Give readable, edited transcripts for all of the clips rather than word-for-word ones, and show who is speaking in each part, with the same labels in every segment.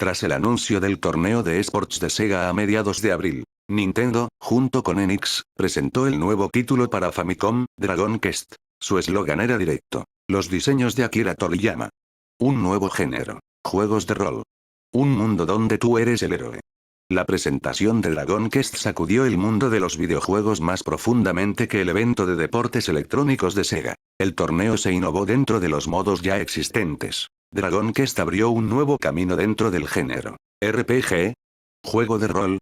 Speaker 1: Tras el anuncio del torneo de esports de Sega a mediados de abril, Nintendo, junto con Enix, presentó el nuevo título para Famicom, Dragon Quest. Su eslogan era directo. Los diseños de Akira Toriyama. Un nuevo género. Juegos de rol. Un mundo donde tú eres el héroe. La presentación de Dragon Quest sacudió el mundo de los videojuegos más profundamente que el evento de deportes electrónicos de Sega. El torneo se innovó dentro de los modos ya existentes. Dragon Quest abrió un nuevo camino dentro del género. RPG. Juego de rol.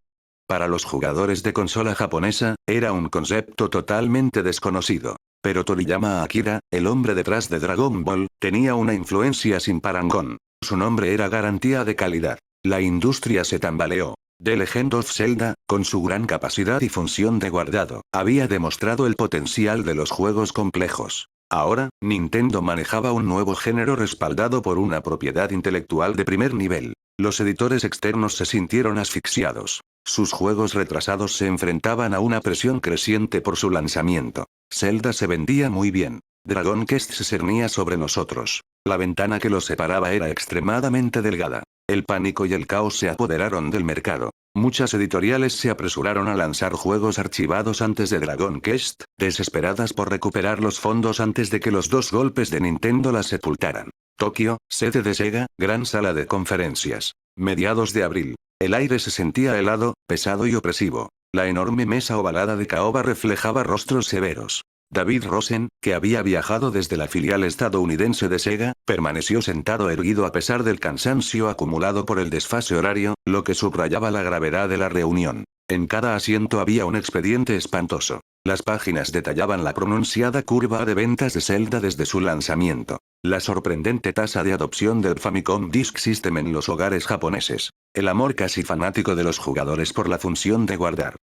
Speaker 1: Para los jugadores de consola japonesa, era un concepto totalmente desconocido. Pero Toriyama Akira, el hombre detrás de Dragon Ball, tenía una influencia sin parangón. Su nombre era garantía de calidad. La industria se tambaleó. The Legend of Zelda, con su gran capacidad y función de guardado, había demostrado el potencial de los juegos complejos. Ahora, Nintendo manejaba un nuevo género respaldado por una propiedad intelectual de primer nivel. Los editores externos se sintieron asfixiados. Sus juegos retrasados se enfrentaban a una presión creciente por su lanzamiento. Zelda se vendía muy bien. Dragon Quest se cernía sobre nosotros. La ventana que los separaba era extremadamente delgada. El pánico y el caos se apoderaron del mercado. Muchas editoriales se apresuraron a lanzar juegos archivados antes de Dragon Quest, desesperadas por recuperar los fondos antes de que los dos golpes de Nintendo las sepultaran. Tokio, sede de Sega, gran sala de conferencias. Mediados de abril. El aire se sentía helado, pesado y opresivo. La enorme mesa ovalada de caoba reflejaba rostros severos. David Rosen, que había viajado desde la filial estadounidense de Sega, permaneció sentado erguido a pesar del cansancio acumulado por el desfase horario, lo que subrayaba la gravedad de la reunión. En cada asiento había un expediente espantoso. Las páginas detallaban la pronunciada curva de ventas de Zelda desde su lanzamiento. La sorprendente tasa de adopción del Famicom Disk System en los hogares japoneses. El amor casi fanático de los jugadores por la función de guardar.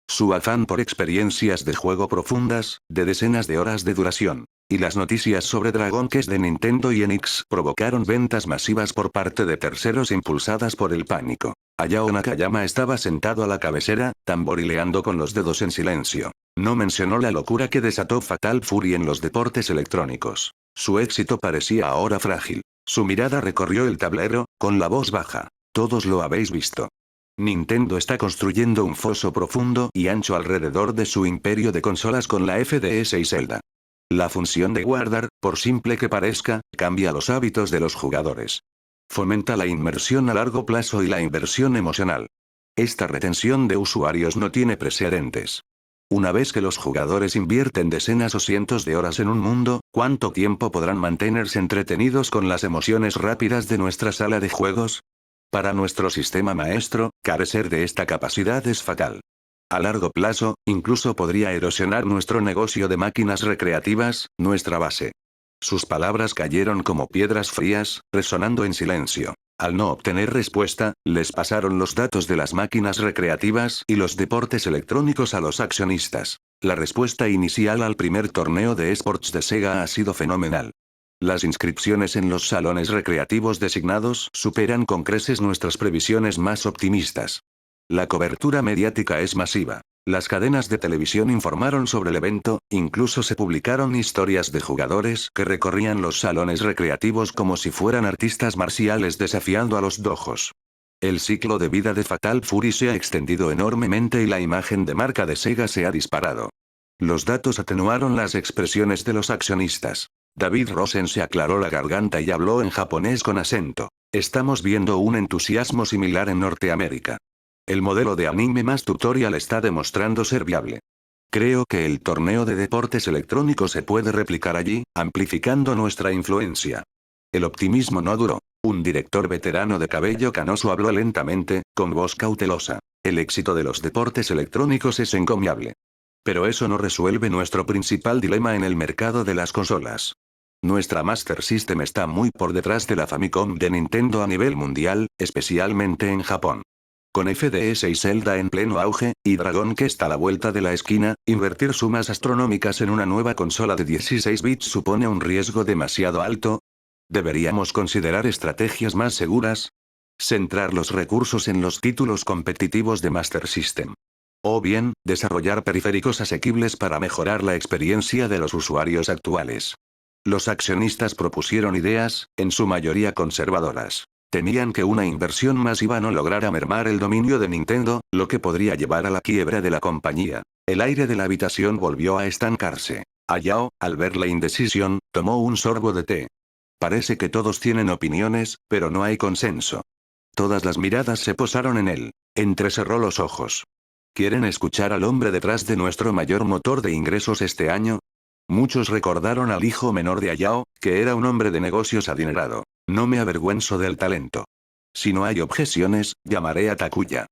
Speaker 1: Su afán por experiencias de juego profundas, de decenas de horas de duración. Y las noticias sobre Dragon Quest de Nintendo y Enix provocaron ventas masivas por parte de terceros impulsadas por el pánico. Hayao Nakayama estaba sentado a la cabecera, tamborileando con los dedos en silencio. No mencionó la locura que desató Fatal Fury en los deportes electrónicos. Su éxito parecía ahora frágil. Su mirada recorrió el tablero, con la voz baja. Todos lo habéis visto. Nintendo está construyendo un foso profundo y ancho alrededor de su imperio de consolas con la FDS y Zelda. La función de guardar, por simple que parezca, cambia los hábitos de los jugadores. Fomenta la inmersión a largo plazo y la inversión emocional. Esta retención de usuarios no tiene precedentes. Una vez que los jugadores invierten decenas o cientos de horas en un mundo, ¿cuánto tiempo podrán mantenerse entretenidos con las emociones rápidas de nuestra sala de juegos? Para nuestro sistema maestro, carecer de esta capacidad es fatal. A largo plazo, incluso podría erosionar nuestro negocio de máquinas recreativas, nuestra base. Sus palabras cayeron como piedras frías, resonando en silencio. Al no obtener respuesta, les pasaron los datos de las máquinas recreativas y los deportes electrónicos a los accionistas. La respuesta inicial al primer torneo de esports de Sega ha sido fenomenal. Las inscripciones en los salones recreativos designados superan con creces nuestras previsiones más optimistas. La cobertura mediática es masiva. Las cadenas de televisión informaron sobre el evento, incluso se publicaron historias de jugadores que recorrían los salones recreativos como si fueran artistas marciales desafiando a los dojos. El ciclo de vida de Fatal Fury se ha extendido enormemente y la imagen de marca de Sega se ha disparado. Los datos atenuaron las expresiones de los accionistas. David Rosen se aclaró la garganta y habló en japonés con acento. Estamos viendo un entusiasmo similar en Norteamérica. El modelo de anime más tutorial está demostrando ser viable. Creo que el torneo de deportes electrónicos se puede replicar allí, amplificando nuestra influencia. El optimismo no duró. Un director veterano de cabello canoso habló lentamente, con voz cautelosa. El éxito de los deportes electrónicos es encomiable. Pero eso no resuelve nuestro principal dilema en el mercado de las consolas. Nuestra Master System está muy por detrás de la Famicom de Nintendo a nivel mundial, especialmente en Japón. Con FDS y Zelda en pleno auge, y Dragon Quest a la vuelta de la esquina, invertir sumas astronómicas en una nueva consola de 16 bits supone un riesgo demasiado alto. ¿Deberíamos considerar estrategias más seguras? Centrar los recursos en los títulos competitivos de Master System. O bien, desarrollar periféricos asequibles para mejorar la experiencia de los usuarios actuales. Los accionistas propusieron ideas, en su mayoría conservadoras. Temían que una inversión masiva no lograra mermar el dominio de Nintendo, lo que podría llevar a la quiebra de la compañía. El aire de la habitación volvió a estancarse. Hayao, al ver la indecisión, tomó un sorbo de té. Parece que todos tienen opiniones, pero no hay consenso. Todas las miradas se posaron en él. Entrecerró los ojos. ¿Quieren escuchar al hombre detrás de nuestro mayor motor de ingresos este año? Muchos recordaron al hijo menor de Hayao, que era un hombre de negocios adinerado. No me avergüenzo del talento. Si no hay objeciones, llamaré a Takuya.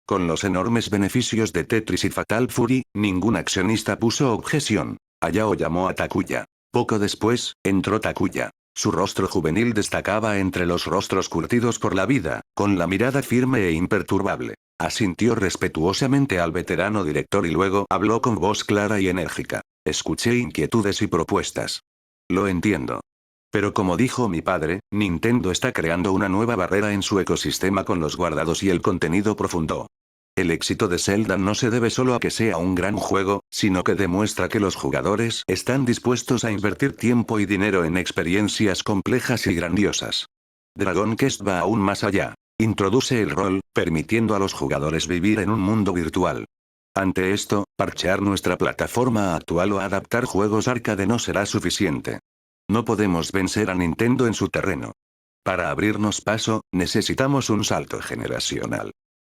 Speaker 1: Con los enormes beneficios de Tetris y Fatal Fury, ningún accionista puso objeción. Hayao llamó a Takuya. Poco después, entró Takuya. Su rostro juvenil destacaba entre los rostros curtidos por la vida, con la mirada firme e imperturbable. Asintió respetuosamente al veterano director y luego habló con voz clara y enérgica. Escuché inquietudes y propuestas. Lo entiendo. Pero como dijo mi padre, Nintendo está creando una nueva barrera en su ecosistema con los guardados y el contenido profundo. El éxito de Zelda no se debe solo a que sea un gran juego, sino que demuestra que los jugadores están dispuestos a invertir tiempo y dinero en experiencias complejas y grandiosas. Dragon Quest va aún más allá. Introduce el rol, permitiendo a los jugadores vivir en un mundo virtual. Ante esto, parchear nuestra plataforma actual o adaptar juegos arcade no será suficiente. No podemos vencer a Nintendo en su terreno. Para abrirnos paso, necesitamos un salto generacional.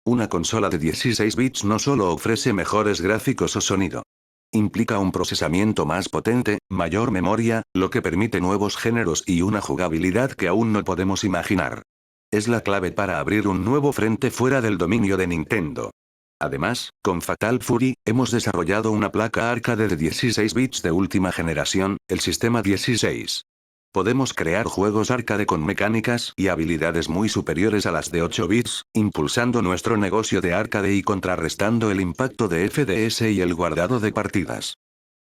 Speaker 1: Una consola de 16 bits no solo ofrece mejores gráficos o sonido. Implica un procesamiento más potente, mayor memoria, lo que permite nuevos géneros y una jugabilidad que aún no podemos imaginar. Es la clave para abrir un nuevo frente fuera del dominio de Nintendo. Además, con Fatal Fury, hemos desarrollado una placa arcade de 16 bits de última generación, el sistema 16. Podemos crear juegos arcade con mecánicas y habilidades muy superiores a las de 8 bits, impulsando nuestro negocio de arcade y contrarrestando el impacto de FDS y el guardado de partidas.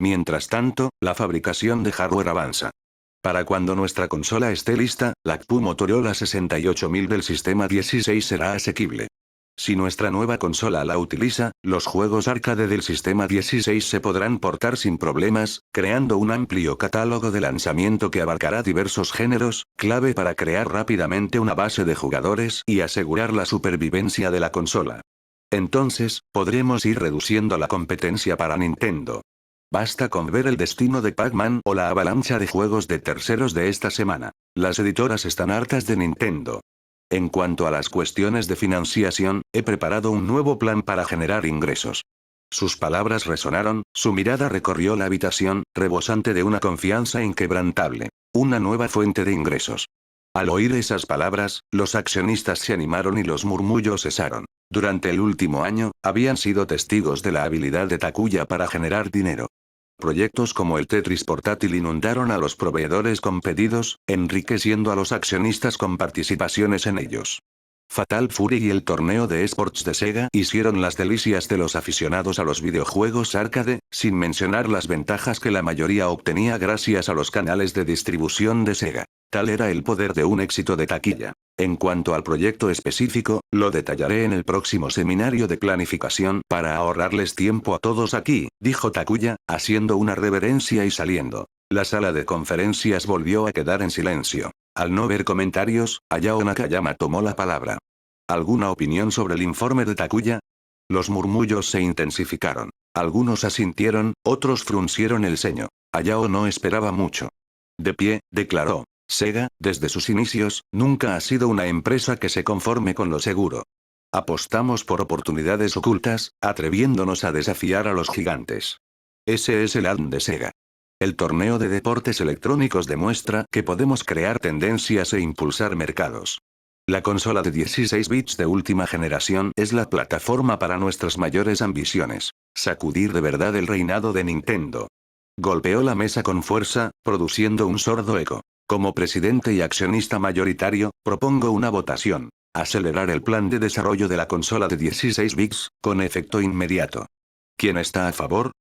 Speaker 1: Mientras tanto, la fabricación de hardware avanza. Para cuando nuestra consola esté lista, la CPU Motorola 68000 del sistema 16 será asequible. Si nuestra nueva consola la utiliza, los juegos arcade del sistema 16 se podrán portar sin problemas, creando un amplio catálogo de lanzamiento que abarcará diversos géneros, clave para crear rápidamente una base de jugadores y asegurar la supervivencia de la consola. Entonces, podremos ir reduciendo la competencia para Nintendo. Basta con ver el destino de Pac-Man o la avalancha de juegos de terceros de esta semana. Las editoras están hartas de Nintendo. En cuanto a las cuestiones de financiación, he preparado un nuevo plan para generar ingresos. Sus palabras resonaron, su mirada recorrió la habitación, rebosante de una confianza inquebrantable. Una nueva fuente de ingresos. Al oír esas palabras, los accionistas se animaron y los murmullos cesaron. Durante el último año, habían sido testigos de la habilidad de Takuya para generar dinero. Proyectos como el Tetris portátil inundaron a los proveedores con pedidos, enriqueciendo a los accionistas con participaciones en ellos. Fatal Fury y el torneo de esports de Sega hicieron las delicias de los aficionados a los videojuegos arcade, sin mencionar las ventajas que la mayoría obtenía gracias a los canales de distribución de Sega. Tal era el poder de un éxito de taquilla. En cuanto al proyecto específico, lo detallaré en el próximo seminario de planificación para ahorrarles tiempo a todos aquí, dijo Takuya, haciendo una reverencia y saliendo. La sala de conferencias volvió a quedar en silencio. Al no ver comentarios, Hayao Nakayama tomó la palabra. ¿Alguna opinión sobre el informe de Takuya? Los murmullos se intensificaron. Algunos asintieron, otros fruncieron el ceño. Hayao no esperaba mucho. De pie, declaró. Sega, desde sus inicios, nunca ha sido una empresa que se conforme con lo seguro. Apostamos por oportunidades ocultas, atreviéndonos a desafiar a los gigantes. Ese es el ADN de Sega. El torneo de deportes electrónicos demuestra que podemos crear tendencias e impulsar mercados. La consola de 16 bits de última generación es la plataforma para nuestras mayores ambiciones. Sacudir de verdad el reinado de Nintendo. Golpeó la mesa con fuerza, produciendo un sordo eco. Como presidente y accionista mayoritario, propongo una votación. Acelerar el plan de desarrollo de la consola de 16 bits, con efecto inmediato. ¿Quién está a favor?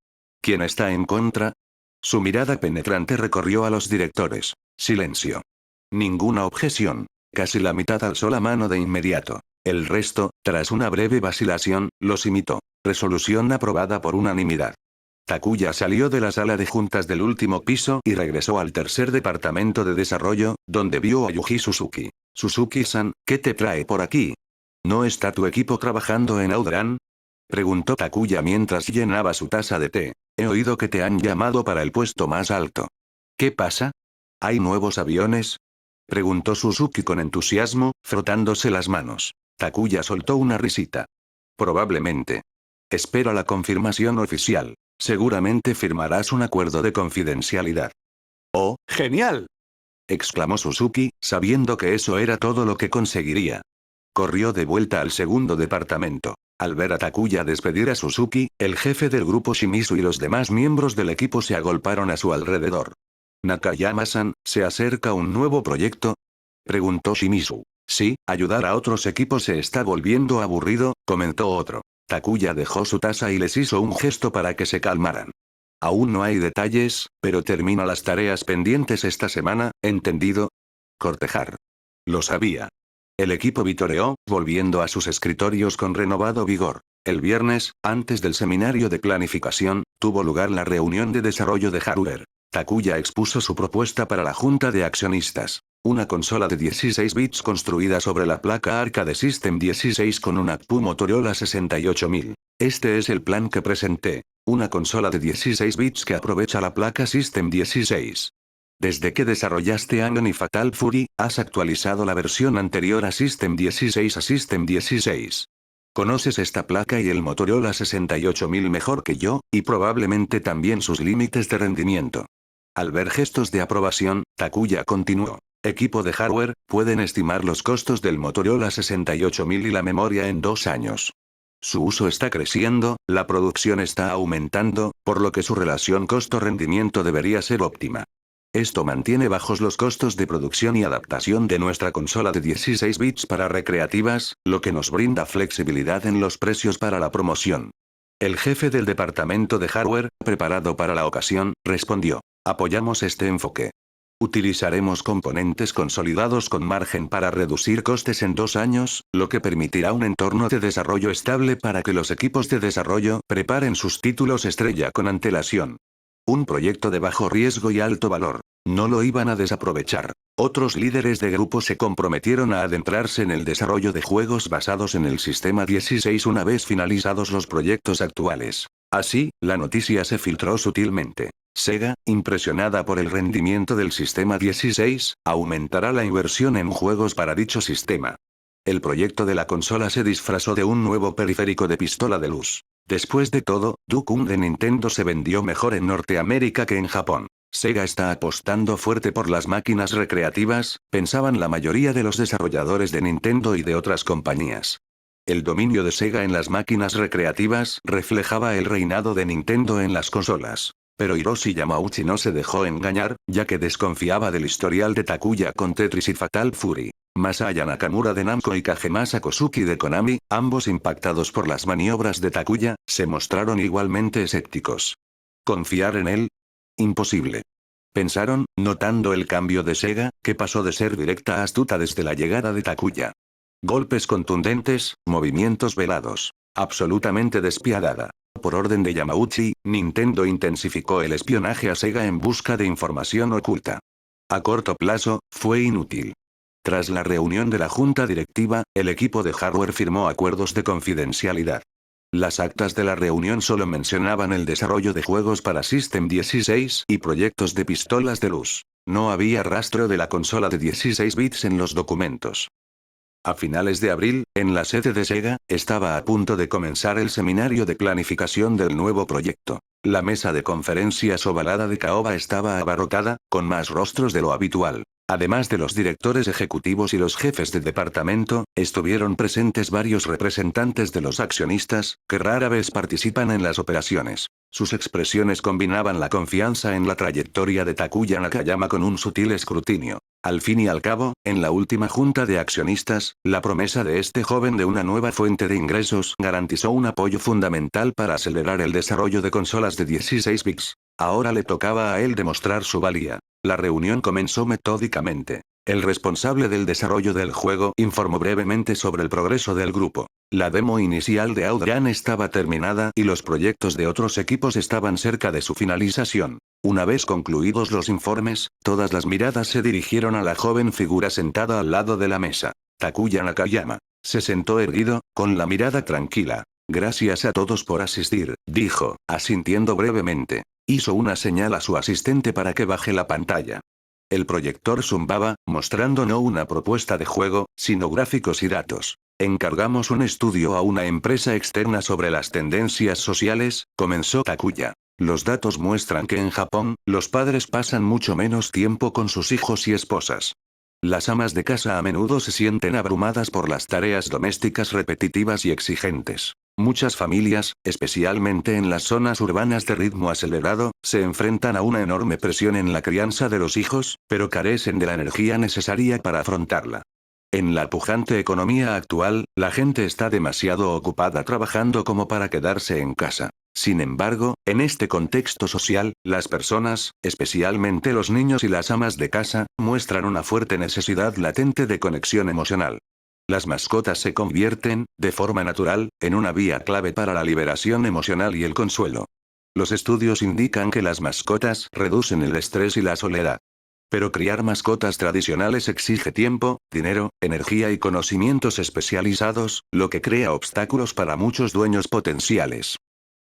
Speaker 1: ¿Quién está en contra? Su mirada penetrante recorrió a los directores. Silencio. Ninguna objeción. Casi la mitad alzó la mano de inmediato. El resto, tras una breve vacilación, los imitó. Resolución aprobada por unanimidad. Takuya salió de la sala de juntas del último piso y regresó al tercer departamento de desarrollo, donde vio a Yuji Suzuki. Suzuki-san, ¿Qué te trae por aquí? ¿No está tu equipo trabajando en Audran? Preguntó Takuya mientras llenaba su taza de té. He oído que te han llamado para el puesto más alto. ¿Qué pasa? ¿Hay nuevos aviones? Preguntó Suzuki con entusiasmo, frotándose las manos. Takuya soltó una risita. Probablemente. Espero la confirmación oficial. Seguramente firmarás un acuerdo de confidencialidad. ¡Oh, genial! Exclamó Suzuki, sabiendo que eso era todo lo que conseguiría. Corrió de vuelta al segundo departamento. Al ver a Takuya despedir a Suzuki, el jefe del grupo Shimizu y los demás miembros del equipo se agolparon a su alrededor. Nakayama-san, ¿se acerca un nuevo proyecto? Preguntó Shimizu. Sí, ayudar a otros equipos se está volviendo aburrido, comentó otro. Takuya dejó su taza y les hizo un gesto para que se calmaran. Aún no hay detalles, pero termina las tareas pendientes esta semana, ¿entendido? Cortejar. Lo sabía. El equipo vitoreó, volviendo a sus escritorios con renovado vigor. El viernes, antes del seminario de planificación, tuvo lugar la reunión de desarrollo de hardware. Takuya expuso su propuesta para la junta de accionistas. Una consola de 16 bits construida sobre la placa Arcade System 16 con una APU Motorola 68000. Este es el plan que presenté. Una consola de 16 bits que aprovecha la placa System 16. Desde que desarrollaste Anon y Fatal Fury, has actualizado la versión anterior a System 16 a System 16. Conoces esta placa y el Motorola 68000 mejor que yo, y probablemente también sus límites de rendimiento. Al ver gestos de aprobación, Takuya continuó. Equipo de hardware, pueden estimar los costos del Motorola 68000 y la memoria en 2 años. Su uso está creciendo, la producción está aumentando, por lo que su relación costo-rendimiento debería ser óptima. Esto mantiene bajos los costos de producción y adaptación de nuestra consola de 16 bits para recreativas, lo que nos brinda flexibilidad en los precios para la promoción. El jefe del departamento de hardware, preparado para la ocasión, respondió. Apoyamos este enfoque. Utilizaremos componentes consolidados con margen para reducir costes en 2 años, lo que permitirá un entorno de desarrollo estable para que los equipos de desarrollo preparen sus títulos estrella con antelación. Un proyecto de bajo riesgo y alto valor. No lo iban a desaprovechar. Otros líderes de grupo se comprometieron a adentrarse en el desarrollo de juegos basados en el sistema 16 una vez finalizados los proyectos actuales. Así, la noticia se filtró sutilmente. Sega, impresionada por el rendimiento del sistema 16, aumentará la inversión en juegos para dicho sistema. El proyecto de la consola se disfrazó de un nuevo periférico de pistola de luz. Después de todo, Duke de Nintendo se vendió mejor en Norteamérica que en Japón. Sega está apostando fuerte por las máquinas recreativas, pensaban la mayoría de los desarrolladores de Nintendo y de otras compañías. El dominio de Sega en las máquinas recreativas reflejaba el reinado de Nintendo en las consolas. Pero Hiroshi Yamauchi no se dejó engañar, ya que desconfiaba del historial de Takuya con Tetris y Fatal Fury. Masaya Nakamura de Namco y Kazemasa Kosuki de Konami, ambos impactados por las maniobras de Takuya, se mostraron igualmente escépticos. ¿Confiar en él? Imposible. Pensaron, notando el cambio de Sega, que pasó de ser directa a astuta desde la llegada de Takuya. Golpes contundentes, movimientos velados. Absolutamente despiadada. Por orden de Yamauchi, Nintendo intensificó el espionaje a Sega en busca de información oculta. A corto plazo, fue inútil. Tras la reunión de la junta directiva, el equipo de hardware firmó acuerdos de confidencialidad. Las actas de la reunión solo mencionaban el desarrollo de juegos para System 16 y proyectos de pistolas de luz. No había rastro de la consola de 16 bits en los documentos. A finales de abril, en la sede de Sega, estaba a punto de comenzar el seminario de planificación del nuevo proyecto. La mesa de conferencias ovalada de caoba estaba abarrotada, con más rostros de lo habitual. Además de los directores ejecutivos y los jefes de departamento, estuvieron presentes varios representantes de los accionistas, que rara vez participan en las operaciones. Sus expresiones combinaban la confianza en la trayectoria de Takuya Nakayama con un sutil escrutinio. Al fin y al cabo, en la última junta de accionistas, la promesa de este joven de una nueva fuente de ingresos garantizó un apoyo fundamental para acelerar el desarrollo de consolas de 16 bits. Ahora le tocaba a él demostrar su valía. La reunión comenzó metódicamente. El responsable del desarrollo del juego informó brevemente sobre el progreso del grupo. La demo inicial de Audran estaba terminada y los proyectos de otros equipos estaban cerca de su finalización. Una vez concluidos los informes, todas las miradas se dirigieron a la joven figura sentada al lado de la mesa. Takuya Nakayama. Se sentó erguido, con la mirada tranquila. Gracias a todos por asistir, dijo, asintiendo brevemente. Hizo una señal a su asistente para que baje la pantalla. El proyector zumbaba, mostrando no una propuesta de juego, sino gráficos y datos. Encargamos un estudio a una empresa externa sobre las tendencias sociales, comenzó Takuya. Los datos muestran que en Japón, los padres pasan mucho menos tiempo con sus hijos y esposas. Las amas de casa a menudo se sienten abrumadas por las tareas domésticas repetitivas y exigentes. Muchas familias, especialmente en las zonas urbanas de ritmo acelerado, se enfrentan a una enorme presión en la crianza de los hijos, pero carecen de la energía necesaria para afrontarla. En la pujante economía actual, la gente está demasiado ocupada trabajando como para quedarse en casa. Sin embargo, en este contexto social, las personas, especialmente los niños y las amas de casa, muestran una fuerte necesidad latente de conexión emocional. Las mascotas se convierten, de forma natural, en una vía clave para la liberación emocional y el consuelo. Los estudios indican que las mascotas reducen el estrés y la soledad. Pero criar mascotas tradicionales exige tiempo, dinero, energía y conocimientos especializados, lo que crea obstáculos para muchos dueños potenciales.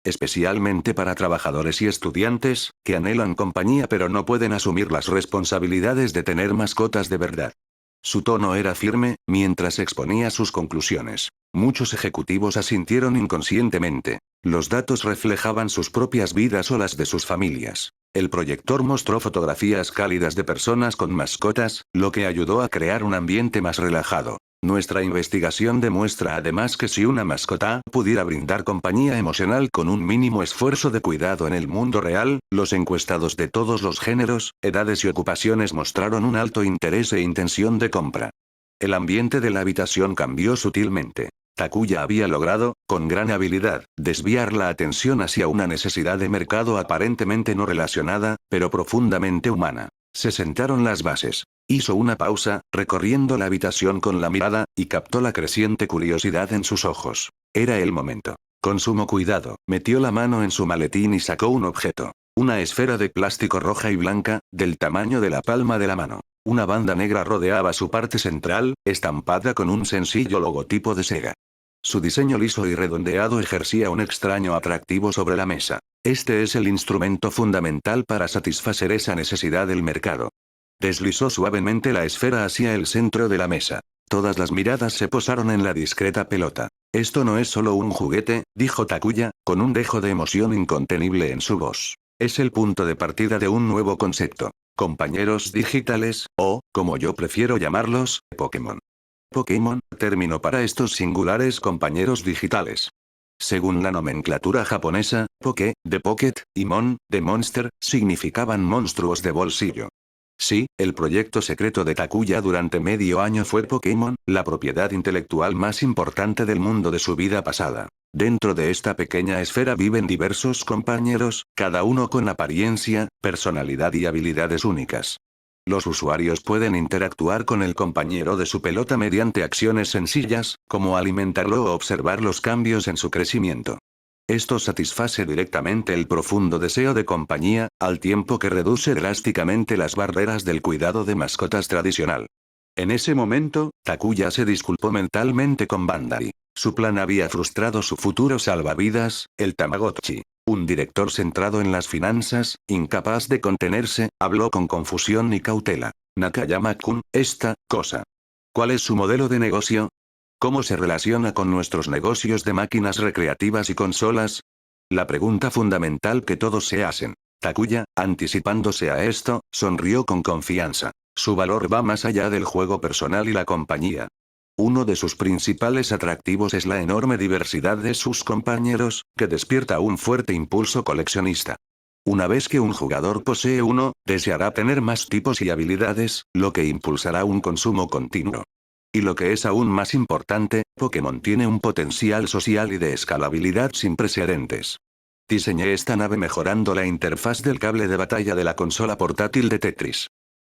Speaker 1: Especialmente para trabajadores y estudiantes, que anhelan compañía pero no pueden asumir las responsabilidades de tener mascotas de verdad. Su tono era firme, mientras exponía sus conclusiones. Muchos ejecutivos asintieron inconscientemente. Los datos reflejaban sus propias vidas o las de sus familias. El proyector mostró fotografías cálidas de personas con mascotas, lo que ayudó a crear un ambiente más relajado. Nuestra investigación demuestra además que si una mascota pudiera brindar compañía emocional con un mínimo esfuerzo de cuidado en el mundo real, los encuestados de todos los géneros, edades y ocupaciones mostraron un alto interés e intención de compra. El ambiente de la habitación cambió sutilmente. Takuya había logrado, con gran habilidad, desviar la atención hacia una necesidad de mercado aparentemente no relacionada, pero profundamente humana. Se sentaron las bases. Hizo una pausa, recorriendo la habitación con la mirada, y captó la creciente curiosidad en sus ojos. Era el momento. Con sumo cuidado, metió la mano en su maletín y sacó un objeto. Una esfera de plástico roja y blanca, del tamaño de la palma de la mano. Una banda negra rodeaba su parte central, estampada con un sencillo logotipo de Sega. Su diseño liso y redondeado ejercía un extraño atractivo sobre la mesa. Este es el instrumento fundamental para satisfacer esa necesidad del mercado. Deslizó suavemente la esfera hacia el centro de la mesa. Todas las miradas se posaron en la discreta pelota. Esto no es solo un juguete, dijo Takuya, con un dejo de emoción incontenible en su voz. Es el punto de partida de un nuevo concepto. Compañeros digitales, o, como yo prefiero llamarlos, Pokémon. Pokémon, término para estos singulares compañeros digitales. Según la nomenclatura japonesa, Poké, de Pocket, y Mon, de Monster, significaban monstruos de bolsillo. Sí, el proyecto secreto de Takuya durante medio año fue Pokémon, la propiedad intelectual más importante del mundo de su vida pasada. Dentro de esta pequeña esfera viven diversos compañeros, cada uno con apariencia, personalidad y habilidades únicas. Los usuarios pueden interactuar con el compañero de su pelota mediante acciones sencillas, como alimentarlo o observar los cambios en su crecimiento. Esto satisface directamente el profundo deseo de compañía, al tiempo que reduce drásticamente las barreras del cuidado de mascotas tradicional. En ese momento, Takuya se disculpó mentalmente con Bandai. Su plan había frustrado su futuro salvavidas, el Tamagotchi. Un director centrado en las finanzas, incapaz de contenerse, habló con confusión y cautela. Nakayama-kun, esta cosa. ¿Cuál es su modelo de negocio? ¿Cómo se relaciona con nuestros negocios de máquinas recreativas y consolas? La pregunta fundamental que todos se hacen. Takuya, anticipándose a esto, sonrió con confianza. Su valor va más allá del juego personal y la compañía. Uno de sus principales atractivos es la enorme diversidad de sus compañeros, que despierta un fuerte impulso coleccionista. Una vez que un jugador posee uno, deseará tener más tipos y habilidades, lo que impulsará un consumo continuo. Y lo que es aún más importante, Pokémon tiene un potencial social y de escalabilidad sin precedentes. Diseñé esta nave mejorando la interfaz del cable de batalla de la consola portátil de Tetris.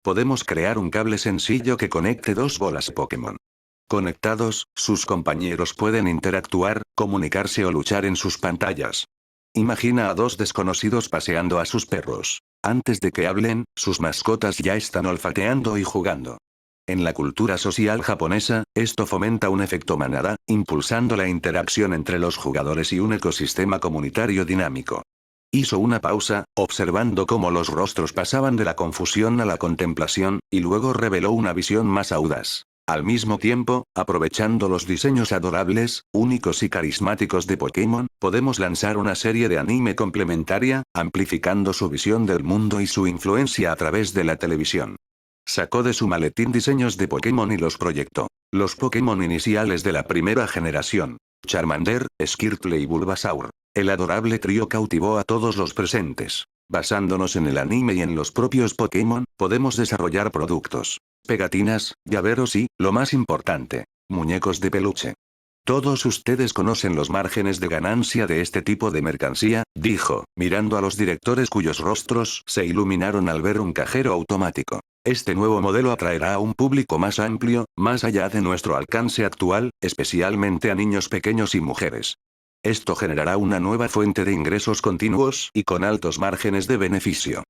Speaker 1: Podemos crear un cable sencillo que conecte dos bolas Pokémon. Conectados, sus compañeros pueden interactuar, comunicarse o luchar en sus pantallas. Imagina a dos desconocidos paseando a sus perros. Antes de que hablen, sus mascotas ya están olfateando y jugando. En la cultura social japonesa, esto fomenta un efecto manada, impulsando la interacción entre los jugadores y un ecosistema comunitario dinámico. Hizo una pausa, observando cómo los rostros pasaban de la confusión a la contemplación, y luego reveló una visión más audaz. Al mismo tiempo, aprovechando los diseños adorables, únicos y carismáticos de Pokémon, podemos lanzar una serie de anime complementaria, amplificando su visión del mundo y su influencia a través de la televisión. Sacó de su maletín diseños de Pokémon y los proyectó. Los Pokémon iniciales de la primera generación. Charmander, Squirtle y Bulbasaur. El adorable trío cautivó a todos los presentes. Basándonos en el anime y en los propios Pokémon, podemos desarrollar productos. Pegatinas, llaveros y, lo más importante, muñecos de peluche. Todos ustedes conocen los márgenes de ganancia de este tipo de mercancía, dijo, mirando a los directores cuyos rostros se iluminaron al ver un cajero automático. Este nuevo modelo atraerá a un público más amplio, más allá de nuestro alcance actual, especialmente a niños pequeños y mujeres. Esto generará una nueva fuente de ingresos continuos y con altos márgenes de beneficio.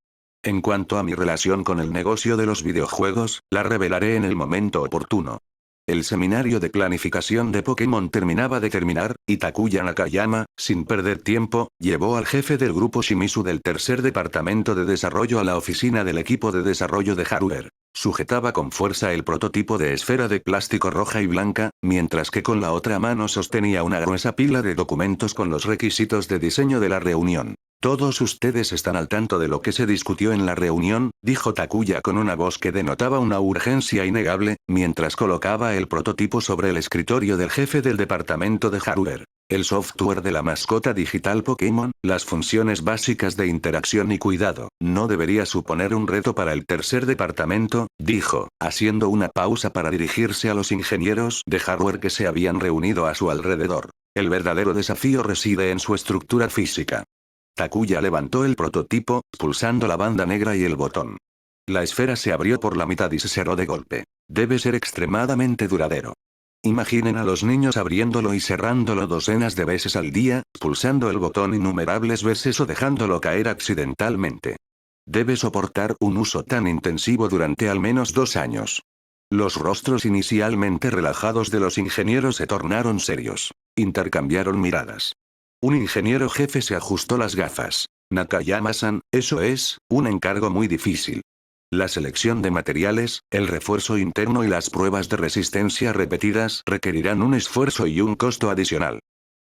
Speaker 1: En cuanto a mi relación con el negocio de los videojuegos, la revelaré en el momento oportuno. El seminario de planificación de Pokémon terminaba de terminar, y Takuya Nakayama, sin perder tiempo, llevó al jefe del grupo Shimizu del tercer departamento de desarrollo a la oficina del equipo de desarrollo de hardware. Sujetaba con fuerza el prototipo de esfera de plástico roja y blanca, mientras que con la otra mano sostenía una gruesa pila de documentos con los requisitos de diseño de la reunión. Todos ustedes están al tanto de lo que se discutió en la reunión, dijo Takuya con una voz que denotaba una urgencia innegable, mientras colocaba el prototipo sobre el escritorio del jefe del departamento de hardware. El software de la mascota digital Pokémon, las funciones básicas de interacción y cuidado, no debería suponer un reto para el tercer departamento, dijo, haciendo una pausa para dirigirse a los ingenieros de hardware que se habían reunido a su alrededor. El verdadero desafío reside en su estructura física. Takuya levantó el prototipo, pulsando la banda negra y el botón. La esfera se abrió por la mitad y se cerró de golpe. Debe ser extremadamente duradero. Imaginen a los niños abriéndolo y cerrándolo docenas de veces al día, pulsando el botón innumerables veces o dejándolo caer accidentalmente. Debe soportar un uso tan intensivo durante al menos 2 años. Los rostros inicialmente relajados de los ingenieros se tornaron serios. Intercambiaron miradas. Un ingeniero jefe se ajustó las gafas. Nakayama-san, eso es, un encargo muy difícil. La selección de materiales, el refuerzo interno y las pruebas de resistencia repetidas requerirán un esfuerzo y un costo adicional.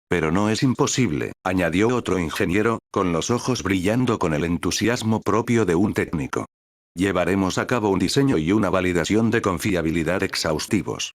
Speaker 1: Pero no es imposible, añadió otro ingeniero, con los ojos brillando con el entusiasmo propio de un técnico. Llevaremos a cabo un diseño y una validación de confiabilidad exhaustivos.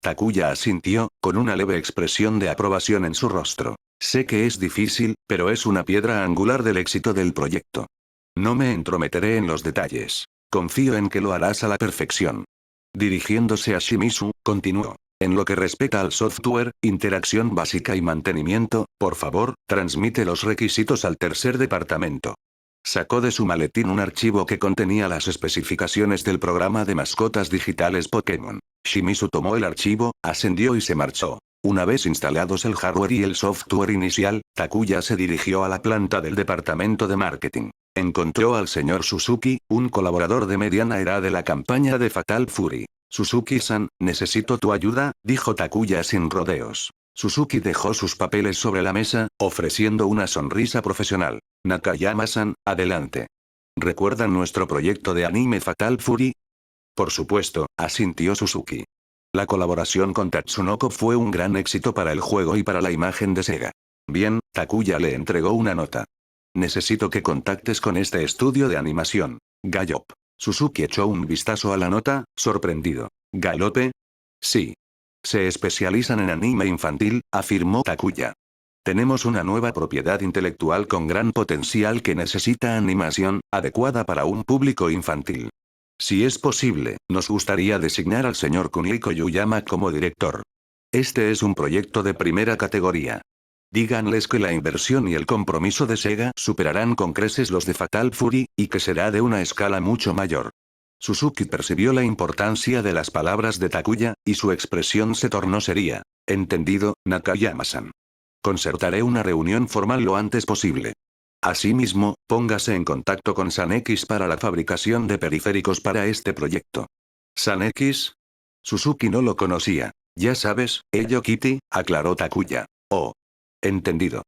Speaker 1: Takuya asintió, con una leve expresión de aprobación en su rostro. Sé que es difícil, pero es una piedra angular del éxito del proyecto. No me entrometeré en los detalles. Confío en que lo harás a la perfección. Dirigiéndose a Shimizu, continuó. En lo que respecta al software, interacción básica y mantenimiento, por favor, transmite los requisitos al tercer departamento. Sacó de su maletín un archivo que contenía las especificaciones del programa de mascotas digitales Pokémon. Shimizu tomó el archivo, ascendió y se marchó. Una vez instalados el hardware y el software inicial, Takuya se dirigió a la planta del departamento de marketing. Encontró al señor Suzuki, un colaborador de mediana edad de la campaña de Fatal Fury. Suzuki-san, necesito tu ayuda, dijo Takuya sin rodeos. Suzuki dejó sus papeles sobre la mesa, ofreciendo una sonrisa profesional. Nakayama-san, adelante. ¿Recuerdan nuestro proyecto de anime Fatal Fury? Por supuesto, asintió Suzuki. La colaboración con Tatsunoko fue un gran éxito para el juego y para la imagen de Sega. Bien, Takuya le entregó una nota. Necesito que contactes con este estudio de animación. Gallop. Suzuki echó un vistazo a la nota, sorprendido. ¿Galope? Sí. Se especializan en anime infantil, afirmó Takuya. Tenemos una nueva propiedad intelectual con gran potencial que necesita animación, adecuada para un público infantil. Si es posible, nos gustaría designar al señor Kunio Koyuyama como director. Este es un proyecto de primera categoría. Díganles que la inversión y el compromiso de Sega superarán con creces los de Fatal Fury, y que será de una escala mucho mayor. Suzuki percibió la importancia de las palabras de Takuya, y su expresión se tornó seria. Entendido, Nakayama-san. Concertaré una reunión formal lo antes posible. Asimismo, póngase en contacto con Sanekis para la fabricación de periféricos para este proyecto. ¿Sanekis? Suzuki no lo conocía. Ya sabes, Hello Kitty, aclaró Takuya. Oh. Entendido.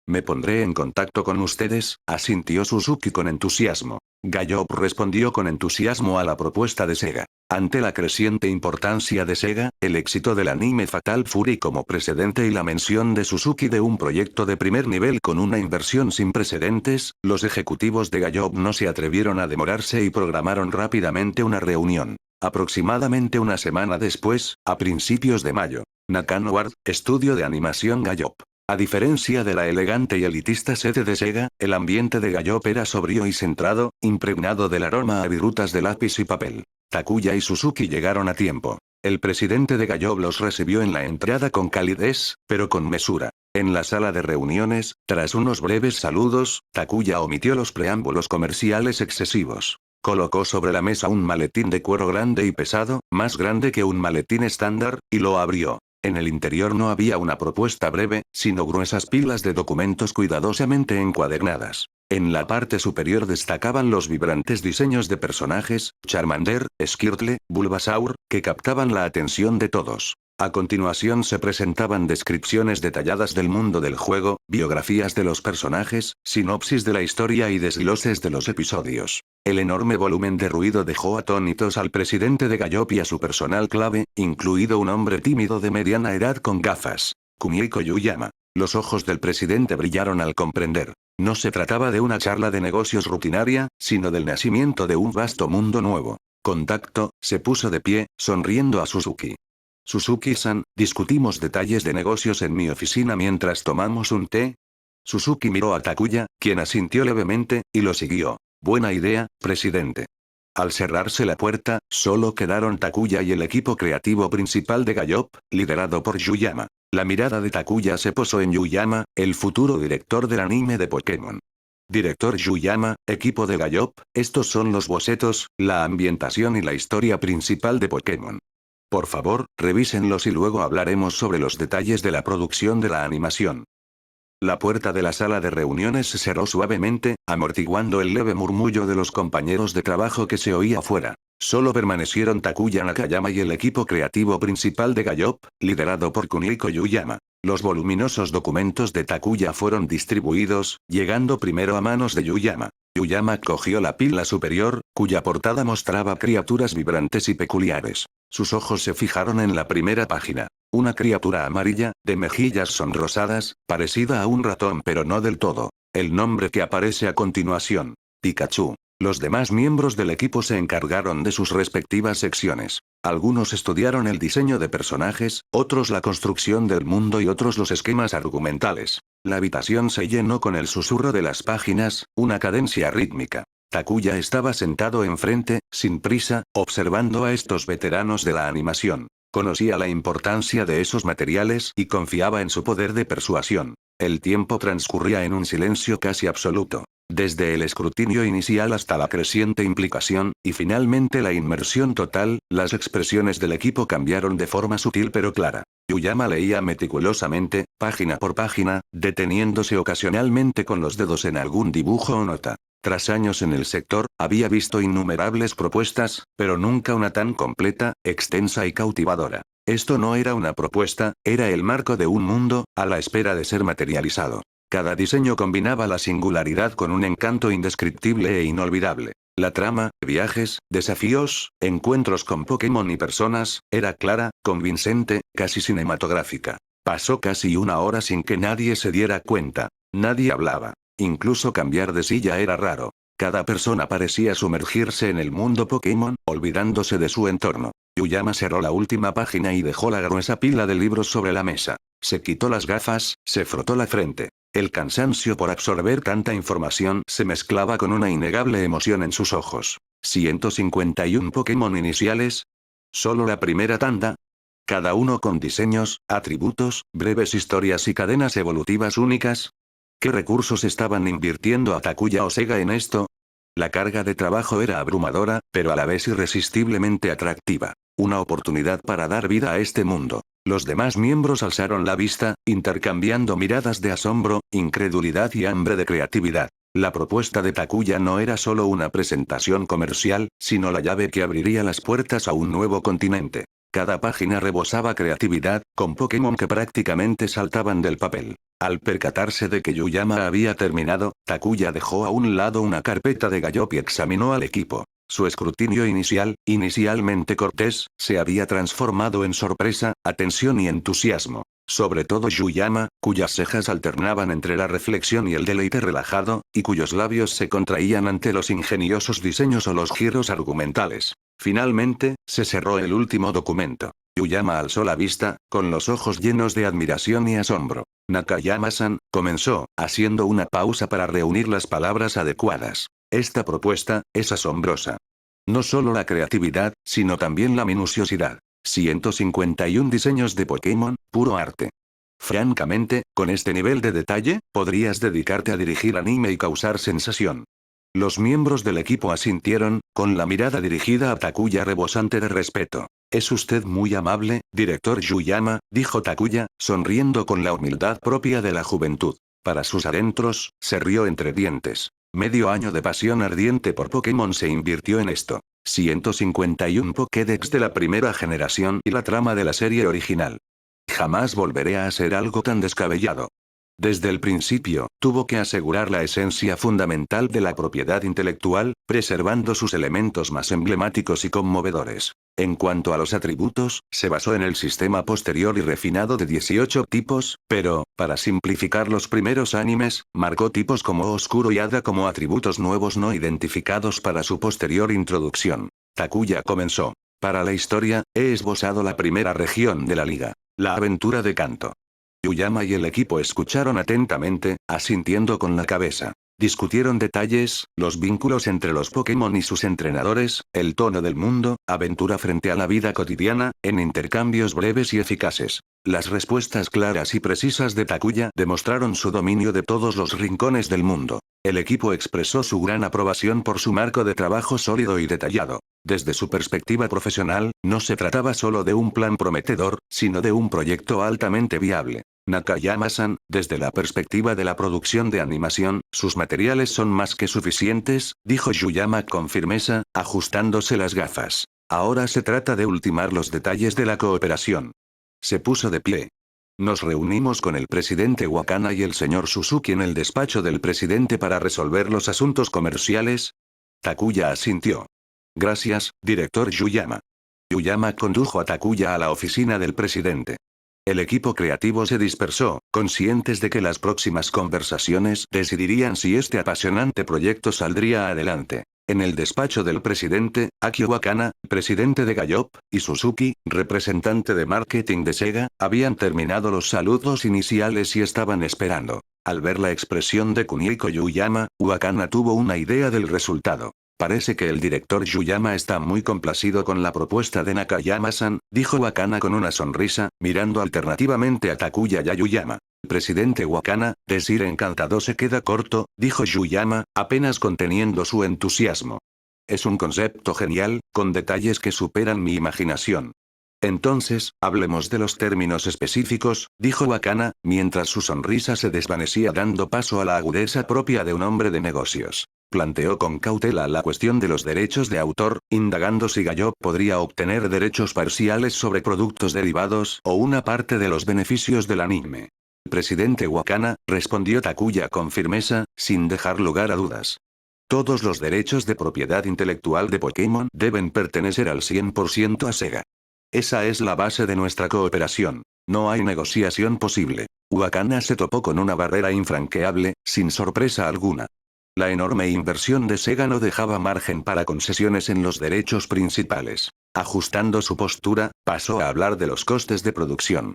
Speaker 1: Me pondré en contacto con ustedes, asintió Suzuki con entusiasmo. Gallop respondió con entusiasmo a la propuesta de Sega. Ante la creciente importancia de Sega, el éxito del anime Fatal Fury como precedente y la mención de Suzuki de un proyecto de primer nivel con una inversión sin precedentes, los ejecutivos de Gallop no se atrevieron a demorarse y programaron rápidamente una reunión. Aproximadamente una semana después, a principios de mayo, Nakano Ward, estudio de animación Gallop. A diferencia de la elegante y elitista sede de Sega, el ambiente de Gallop era sobrio y centrado, impregnado del aroma a virutas de lápiz y papel. Takuya y Suzuki llegaron a tiempo. El presidente de Gallop los recibió en la entrada con calidez, pero con mesura. En la sala de reuniones, tras unos breves saludos, Takuya omitió los preámbulos comerciales excesivos. Colocó sobre la mesa un maletín de cuero grande y pesado, más grande que un maletín estándar, y lo abrió. En el interior no había una propuesta breve, sino gruesas pilas de documentos cuidadosamente encuadernadas. En la parte superior destacaban los vibrantes diseños de personajes, Charmander, Squirtle, Bulbasaur, que captaban la atención de todos. A continuación se presentaban descripciones detalladas del mundo del juego, biografías de los personajes, sinopsis de la historia y desgloses de los episodios. El enorme volumen de ruido dejó atónitos al presidente de Gallop y a su personal clave, incluido un hombre tímido de mediana edad con gafas. Kumiko Yuyama. Los ojos del presidente brillaron al comprender. No se trataba de una charla de negocios rutinaria, sino del nacimiento de un vasto mundo nuevo. Contacto, se puso de pie, sonriendo a Suzuki. Suzuki-san, discutimos detalles de negocios en mi oficina mientras tomamos un té. Suzuki miró a Takuya, quien asintió levemente, y lo siguió. Buena idea, presidente. Al cerrarse la puerta, solo quedaron Takuya y el equipo creativo principal de Gallop, liderado por Yuyama. La mirada de Takuya se posó en Yuyama, el futuro director del anime de Pokémon. Director Yuyama, equipo de Gallop, estos son los bocetos, la ambientación y la historia principal de Pokémon. Por favor, revísenlos y luego hablaremos sobre los detalles de la producción de la animación. La puerta de la sala de reuniones se cerró suavemente, amortiguando el leve murmullo de los compañeros de trabajo que se oía afuera. Solo permanecieron Takuya Nakayama y el equipo creativo principal de Gallop, liderado por Kuniko Yuyama. Los voluminosos documentos de Takuya fueron distribuidos, llegando primero a manos de Yuyama. Yuyama cogió la pila superior, cuya portada mostraba criaturas vibrantes y peculiares. Sus ojos se fijaron en la primera página. Una criatura amarilla, de mejillas sonrosadas, parecida a un ratón pero no del todo. El nombre que aparece a continuación. Pikachu. Los demás miembros del equipo se encargaron de sus respectivas secciones. Algunos estudiaron el diseño de personajes, otros la construcción del mundo y otros los esquemas argumentales. La habitación se llenó con el susurro de las páginas, una cadencia rítmica. Takuya estaba sentado enfrente, sin prisa, observando a estos veteranos de la animación. Conocía la importancia de esos materiales y confiaba en su poder de persuasión. El tiempo transcurría en un silencio casi absoluto. Desde el escrutinio inicial hasta la creciente implicación, y finalmente la inmersión total, las expresiones del equipo cambiaron de forma sutil pero clara. Yuyama leía meticulosamente, página por página, deteniéndose ocasionalmente con los dedos en algún dibujo o nota. Tras años en el sector, había visto innumerables propuestas, pero nunca una tan completa, extensa y cautivadora. Esto no era una propuesta, era el marco de un mundo, a la espera de ser materializado. Cada diseño combinaba la singularidad con un encanto indescriptible e inolvidable. La trama, viajes, desafíos, encuentros con Pokémon y personas, era clara, convincente, casi cinematográfica. Pasó casi una hora sin que nadie se diera cuenta. Nadie hablaba. Incluso cambiar de silla era raro. Cada persona parecía sumergirse en el mundo Pokémon, olvidándose de su entorno. Yuyama cerró la última página y dejó la gruesa pila de libros sobre la mesa. Se quitó las gafas, se frotó la frente. El cansancio por absorber tanta información se mezclaba con una innegable emoción en sus ojos. 151 Pokémon iniciales. Solo la primera tanda. Cada uno con diseños, atributos, breves historias y cadenas evolutivas únicas. ¿Qué recursos estaban invirtiendo a Takuya o Sega en esto? La carga de trabajo era abrumadora, pero a la vez irresistiblemente atractiva. Una oportunidad para dar vida a este mundo. Los demás miembros alzaron la vista, intercambiando miradas de asombro, incredulidad y hambre de creatividad. La propuesta de Takuya no era solo una presentación comercial, sino la llave que abriría las puertas a un nuevo continente. Cada página rebosaba creatividad, con Pokémon que prácticamente saltaban del papel. Al percatarse de que Yuyama había terminado, Takuya dejó a un lado una carpeta de Gallop y examinó al equipo. Su escrutinio inicial, inicialmente cortés, se había transformado en sorpresa, atención y entusiasmo. Sobre todo Yuyama, cuyas cejas alternaban entre la reflexión y el deleite relajado, y cuyos labios se contraían ante los ingeniosos diseños o los giros argumentales. Finalmente, se cerró el último documento. Yuyama alzó la vista, con los ojos llenos de admiración y asombro. Nakayama-san, comenzó, haciendo una pausa para reunir las palabras adecuadas. Esta propuesta, es asombrosa. No solo la creatividad, sino también la minuciosidad. 151 diseños de Pokémon, puro arte. Francamente, con este nivel de detalle, podrías dedicarte a dirigir anime y causar sensación. Los miembros del equipo asintieron, con la mirada dirigida a Takuya rebosante de respeto. Es usted muy amable, director Yuyama, dijo Takuya, sonriendo con la humildad propia de la juventud. Para sus adentros, se rió entre dientes. Medio año de pasión ardiente por Pokémon se invirtió en esto. 151 Pokédex de la primera generación y la trama de la serie original. Jamás volveré a hacer algo tan descabellado. Desde el principio, tuvo que asegurar la esencia fundamental de la propiedad intelectual, preservando sus elementos más emblemáticos y conmovedores. En cuanto a los atributos, se basó en el sistema posterior y refinado de 18 tipos, pero, para simplificar los primeros animes, marcó tipos como Oscuro y Hada como atributos nuevos no identificados para su posterior introducción. Takuya comenzó. Para la historia, he esbozado la primera región de la liga. La aventura de Kanto. Yuyama y el equipo escucharon atentamente, asintiendo con la cabeza. Discutieron detalles, los vínculos entre los Pokémon y sus entrenadores, el tono del mundo, aventura frente a la vida cotidiana, en intercambios breves y eficaces. Las respuestas claras y precisas de Takuya demostraron su dominio de todos los rincones del mundo. El equipo expresó su gran aprobación por su marco de trabajo sólido y detallado. Desde su perspectiva profesional, no se trataba solo de un plan prometedor, sino de un proyecto altamente viable. Nakayama-san, desde la perspectiva de la producción de animación, sus materiales son más que suficientes, dijo Yuyama con firmeza, ajustándose las gafas. Ahora se trata de ultimar los detalles de la cooperación. Se puso de pie. Nos reunimos con el presidente Wakana y el señor Suzuki en el despacho del presidente para resolver los asuntos comerciales. Takuya asintió. Gracias, director Yuyama. Yuyama condujo a Takuya a la oficina del presidente. El equipo creativo se dispersó, conscientes de que las próximas conversaciones decidirían si este apasionante proyecto saldría adelante. En el despacho del presidente, Akio Wakana, presidente de Gallop, y Suzuki, representante de marketing de Sega, habían terminado los saludos iniciales y estaban esperando. Al ver la expresión de Kunihiko Yuyama, Wakana tuvo una idea del resultado. Parece que el director Yuyama está muy complacido con la propuesta de Nakayama-san, dijo Wakana con una sonrisa, mirando alternativamente a Takuya y a Yuyama. El presidente Wakana, decir encantado se queda corto, dijo Yuyama, apenas conteniendo su entusiasmo. Es un concepto genial, con detalles que superan mi imaginación. Entonces, hablemos de los términos específicos, dijo Wakana, mientras su sonrisa se desvanecía dando paso a la agudeza propia de un hombre de negocios. Planteó con cautela la cuestión de los derechos de autor, indagando si Gallop podría obtener derechos parciales sobre productos derivados o una parte de los beneficios del anime. El presidente Wakana, respondió Takuya con firmeza, sin dejar lugar a dudas. Todos los derechos de propiedad intelectual de Pokémon deben pertenecer al 100% a Sega. Esa es la base de nuestra cooperación. No hay negociación posible. Wakana se topó con una barrera infranqueable, sin sorpresa alguna. La enorme inversión de Sega no dejaba margen para concesiones en los derechos principales. Ajustando su postura, pasó a hablar de los costes de producción.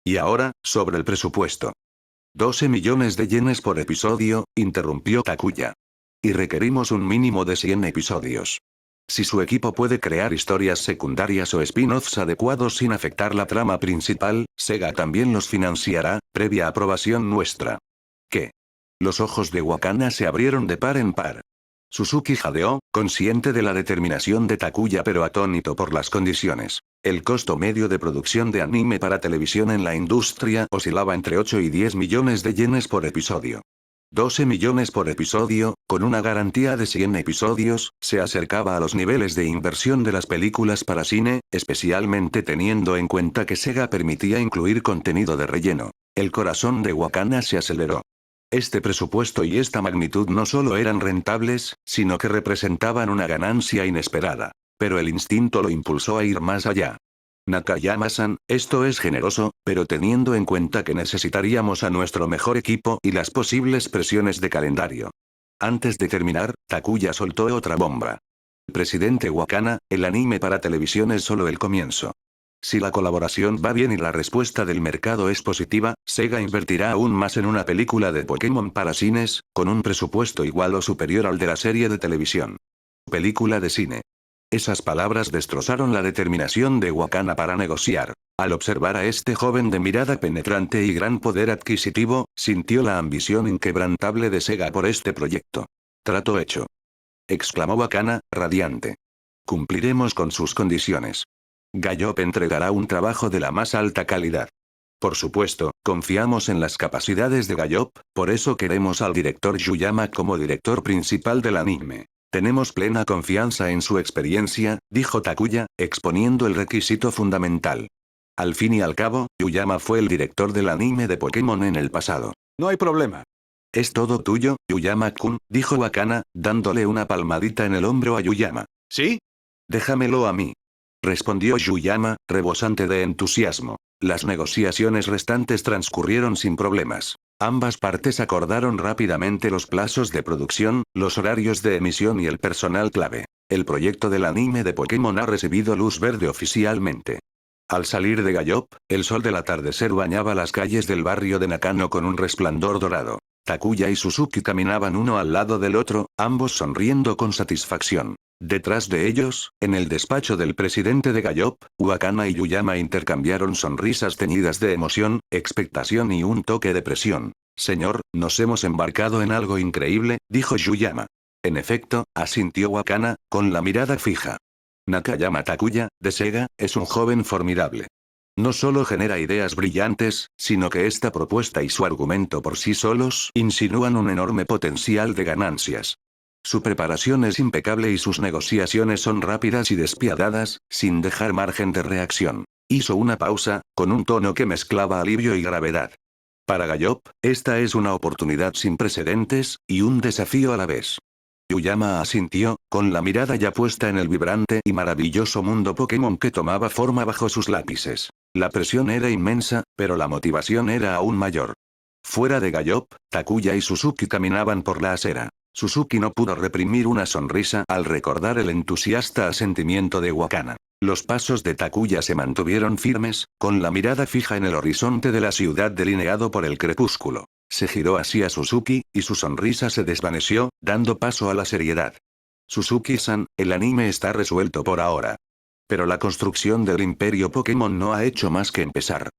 Speaker 1: Y ahora, sobre el presupuesto. 12 millones de yenes por episodio, interrumpió Takuya. Y requerimos un mínimo de 100 episodios. Si su equipo puede crear historias secundarias o spin-offs adecuados sin afectar la trama principal, Sega también los financiará, previa aprobación nuestra. ¿Qué? Los ojos de Wakana se abrieron de par en par. Suzuki jadeó, consciente de la determinación de Takuya pero atónito por las condiciones. El costo medio de producción de anime para televisión en la industria oscilaba entre 8 y 10 millones de yenes por episodio. 12 millones por episodio, con una garantía de 100 episodios, se acercaba a los niveles de inversión de las películas para cine, especialmente teniendo en cuenta que Sega permitía incluir contenido de relleno. El corazón de Wakana se aceleró. Este presupuesto y esta magnitud no solo eran rentables, sino que representaban una ganancia inesperada. Pero el instinto lo impulsó a ir más allá. Nakayama-san, esto es generoso, pero teniendo en cuenta que necesitaríamos a nuestro mejor equipo y las posibles presiones de calendario. Antes de terminar, Takuya soltó otra bomba. Presidente Wakana, el anime para televisión es solo el comienzo. Si la colaboración va bien y la respuesta del mercado es positiva, Sega invertirá aún más en una película de Pokémon para cines, con un presupuesto igual o superior al de la serie de televisión. Película de cine. Esas palabras destrozaron la determinación de Wakana para negociar. Al observar a este joven de mirada penetrante y gran poder adquisitivo, sintió la ambición inquebrantable de Sega por este proyecto. Trato hecho. Exclamó Wakana, radiante. Cumpliremos con sus condiciones. Gallop entregará un trabajo de la más alta calidad. Por supuesto, confiamos en las capacidades de Gallop, por eso queremos al director Yuyama como director principal del anime. Tenemos plena confianza en su experiencia, dijo Takuya, exponiendo el requisito fundamental. Al fin y al cabo, Yuyama fue el director del anime de Pokémon en el pasado. No hay problema. Es todo tuyo, Yuyama-kun, dijo Wakana, dándole una palmadita en el hombro a Yuyama. ¿Sí? Déjamelo a mí. Respondió Yuyama, rebosante de entusiasmo. Las negociaciones restantes transcurrieron sin problemas. Ambas partes acordaron rápidamente los plazos de producción, los horarios de emisión y el personal clave. El proyecto del anime de Pokémon ha recibido luz verde oficialmente. Al salir de Gallop, el sol del atardecer bañaba las calles del barrio de Nakano con un resplandor dorado. Takuya y Suzuki caminaban uno al lado del otro, ambos sonriendo con satisfacción. Detrás de ellos, en el despacho del presidente de Gallop, Wakana y Yuyama intercambiaron sonrisas teñidas de emoción, expectación y un toque de presión. Señor, nos hemos embarcado en algo increíble, dijo Yuyama. En efecto, asintió Wakana, con la mirada fija. Nakayama Takuya, de Sega, es un joven formidable. No solo genera ideas brillantes, sino que esta propuesta y su argumento por sí solos insinúan un enorme potencial de ganancias. Su preparación es impecable y sus negociaciones son rápidas y despiadadas, sin dejar margen de reacción. Hizo una pausa, con un tono que mezclaba alivio y gravedad. Para Gallop, esta es una oportunidad sin precedentes, y un desafío a la vez. Yuyama asintió, con la mirada ya puesta en el vibrante y maravilloso mundo Pokémon que tomaba forma bajo sus lápices. La presión era inmensa, pero la motivación era aún mayor. Fuera de Gallop, Takuya y Suzuki caminaban por la acera. Suzuki no pudo reprimir una sonrisa al recordar el entusiasta asentimiento de Wakana. Los pasos de Takuya se mantuvieron firmes, con la mirada fija en el horizonte de la ciudad delineado por el crepúsculo. Se giró hacia Suzuki, y su sonrisa se desvaneció, dando paso a la seriedad. Suzuki-san, el anime está resuelto por ahora. Pero la construcción del Imperio Pokémon no ha hecho más que empezar.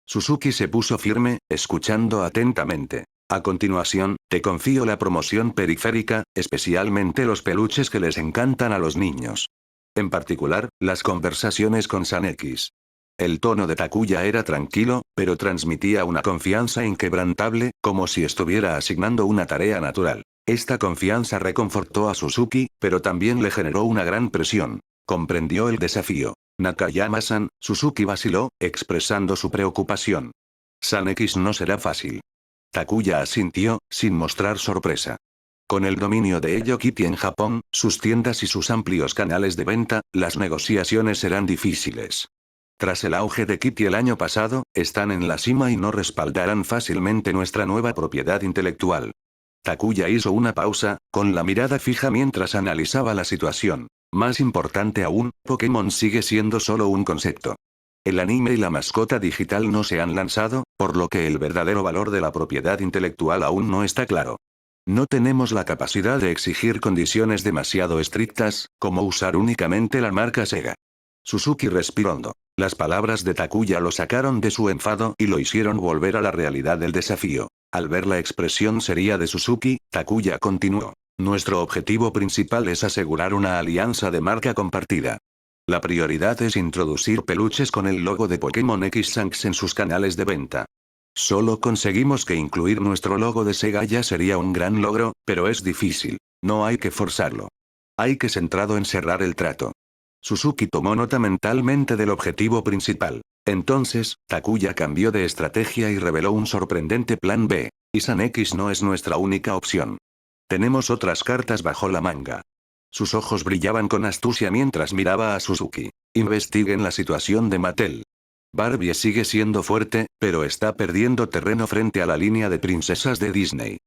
Speaker 1: Suzuki se puso firme, escuchando atentamente. A continuación, te confío la promoción periférica, especialmente los peluches que les encantan a los niños. En particular, las conversaciones con Sanekis. El tono de Takuya era tranquilo, pero transmitía una confianza inquebrantable, como si estuviera asignando una tarea natural. Esta confianza reconfortó a Suzuki, pero también le generó una gran presión. Comprendió el desafío. Nakayama-san, Suzuki vaciló, expresando su preocupación. Sanekis no será fácil. Takuya asintió, sin mostrar sorpresa. Con el dominio de Hello Kitty en Japón, sus tiendas y sus amplios canales de venta, las negociaciones serán difíciles. Tras el auge de Kitty el año pasado, están en la cima y no respaldarán fácilmente nuestra nueva propiedad intelectual. Takuya hizo una pausa, con la mirada fija mientras analizaba la situación. Más importante aún, Pokémon sigue siendo solo un concepto. El anime y la mascota digital no se han lanzado, por lo que el verdadero valor de la propiedad intelectual aún no está claro. No tenemos la capacidad de exigir condiciones demasiado estrictas, como usar únicamente la marca Sega. Suzuki respiró hondo. Las palabras de Takuya lo sacaron de su enfado y lo hicieron volver a la realidad del desafío. Al ver la expresión seria de Suzuki, Takuya continuó. Nuestro objetivo principal es asegurar una alianza de marca compartida. La prioridad es introducir peluches con el logo de Pokémon X-Shanks en sus canales de venta. Solo conseguimos que incluir nuestro logo de Sega ya sería un gran logro, pero es difícil. No hay que forzarlo. Hay que centrado en cerrar el trato. Suzuki tomó nota mentalmente del objetivo principal. Entonces, Takuya cambió de estrategia y reveló un sorprendente plan B. Isan X no es nuestra única opción. Tenemos otras cartas bajo la manga. Sus ojos brillaban con astucia mientras miraba a Suzuki. Investiguen la situación de Mattel. Barbie sigue siendo fuerte, pero está perdiendo terreno frente a la línea de princesas de Disney.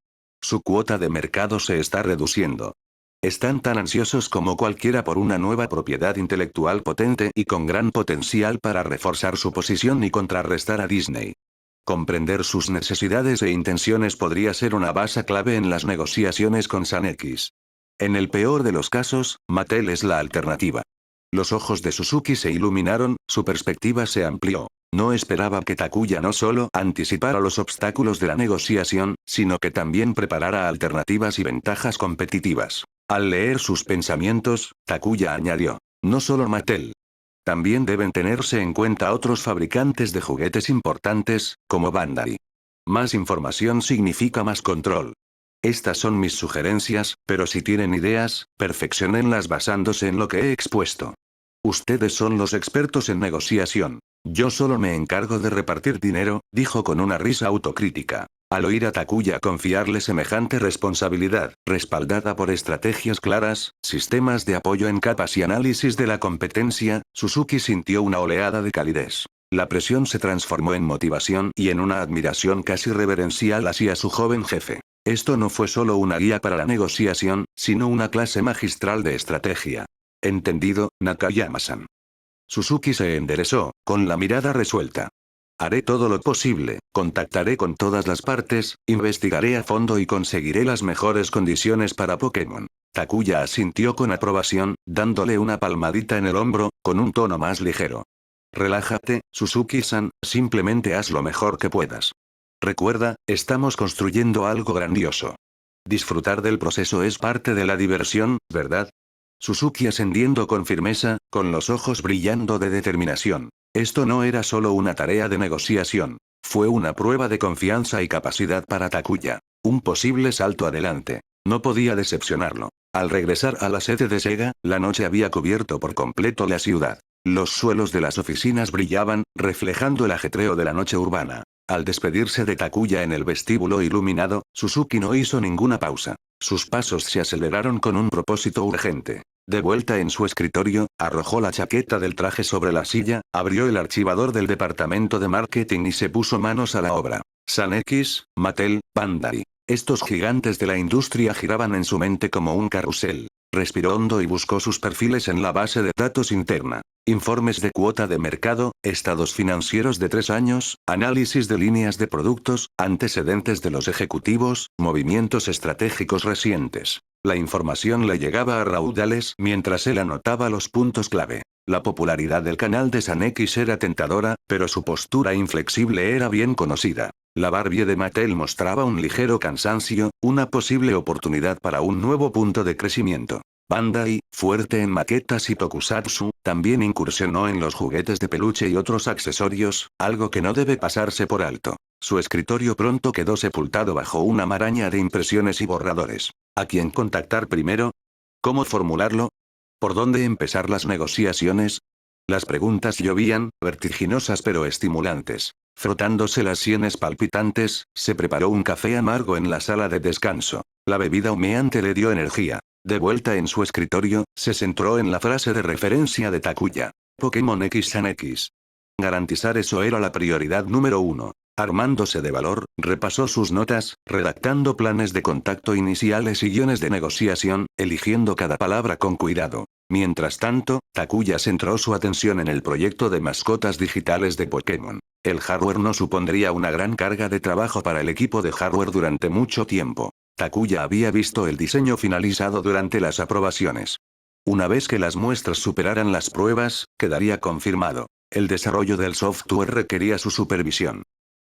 Speaker 1: Su cuota de mercado se está reduciendo. Están tan ansiosos como cualquiera por una nueva propiedad intelectual potente y con gran potencial para reforzar su posición y contrarrestar a Disney. Comprender sus necesidades e intenciones podría ser una base clave en las negociaciones con Sanex. En el peor de los casos, Mattel es la alternativa. Los ojos de Suzuki se iluminaron, su perspectiva se amplió. No esperaba que Takuya no solo anticipara los obstáculos de la negociación, sino que también preparara alternativas y ventajas competitivas. Al leer sus pensamientos, Takuya añadió, no solo Mattel. También deben tenerse en cuenta otros fabricantes de juguetes importantes, como Bandai. Más información significa más control. Estas son mis sugerencias, pero si tienen ideas, perfecciónenlas basándose en lo que he expuesto. Ustedes son los expertos en negociación. Yo solo me encargo de repartir dinero, dijo con una risa autocrítica. Al oír a Takuya confiarle semejante responsabilidad, respaldada por estrategias claras, sistemas de apoyo en capas y análisis de la competencia, Suzuki sintió una oleada de calidez. La presión se transformó en motivación y en una admiración casi reverencial hacia su joven jefe. Esto no fue solo una guía para la negociación, sino una clase magistral de estrategia. Entendido, Nakayama-san. Suzuki se enderezó, con la mirada resuelta. Haré todo lo posible, contactaré con todas las partes, investigaré a fondo y conseguiré las mejores condiciones para Pokémon. Takuya asintió con aprobación, dándole una palmadita en el hombro, con un tono más ligero. Relájate, Suzuki-san, simplemente haz lo mejor que puedas. Recuerda, estamos construyendo algo grandioso. Disfrutar del proceso es parte de la diversión, ¿verdad? Suzuki ascendiendo con firmeza, con los ojos brillando de determinación. Esto no era solo una tarea de negociación. Fue una prueba de confianza y capacidad para Takuya. Un posible salto adelante. No podía decepcionarlo. Al regresar a la sede de Sega, la noche había cubierto por completo la ciudad. Los suelos de las oficinas brillaban, reflejando el ajetreo de la noche urbana. Al despedirse de Takuya en el vestíbulo iluminado, Suzuki no hizo ninguna pausa. Sus pasos se aceleraron con un propósito urgente. De vuelta en su escritorio, arrojó la chaqueta del traje sobre la silla, abrió el archivador del departamento de marketing y se puso manos a la obra. Sanex, Mattel, Bandai. Estos gigantes de la industria giraban en su mente como un carrusel. Respiró hondo y buscó sus perfiles en la base de datos interna. Informes de cuota de mercado, estados financieros de 3 años, análisis de líneas de productos, antecedentes de los ejecutivos, movimientos estratégicos recientes. La información le llegaba a raudales mientras él anotaba los puntos clave. La popularidad del canal de Sanex era tentadora, pero su postura inflexible era bien conocida. La Barbie de Mattel mostraba un ligero cansancio, una posible oportunidad para un nuevo punto de crecimiento. Bandai, fuerte en maquetas y tokusatsu, también incursionó en los juguetes de peluche y otros accesorios, algo que no debe pasarse por alto. Su escritorio pronto quedó sepultado bajo una maraña de impresiones y borradores. ¿A quién contactar primero? ¿Cómo formularlo? ¿Por dónde empezar las negociaciones? Las preguntas llovían, vertiginosas pero estimulantes. Frotándose las sienes palpitantes, se preparó un café amargo en la sala de descanso. La bebida humeante le dio energía. De vuelta en su escritorio, se centró en la frase de referencia de Takuya. Pokémon X Sanex. Garantizar eso era la prioridad número 1. Armándose de valor, repasó sus notas, redactando planes de contacto iniciales y guiones de negociación, eligiendo cada palabra con cuidado. Mientras tanto, Takuya centró su atención en el proyecto de mascotas digitales de Pokémon. El hardware no supondría una gran carga de trabajo para el equipo de hardware durante mucho tiempo. Takuya había visto el diseño finalizado durante las aprobaciones. Una vez que las muestras superaran las pruebas, quedaría confirmado. El desarrollo del software requería su supervisión.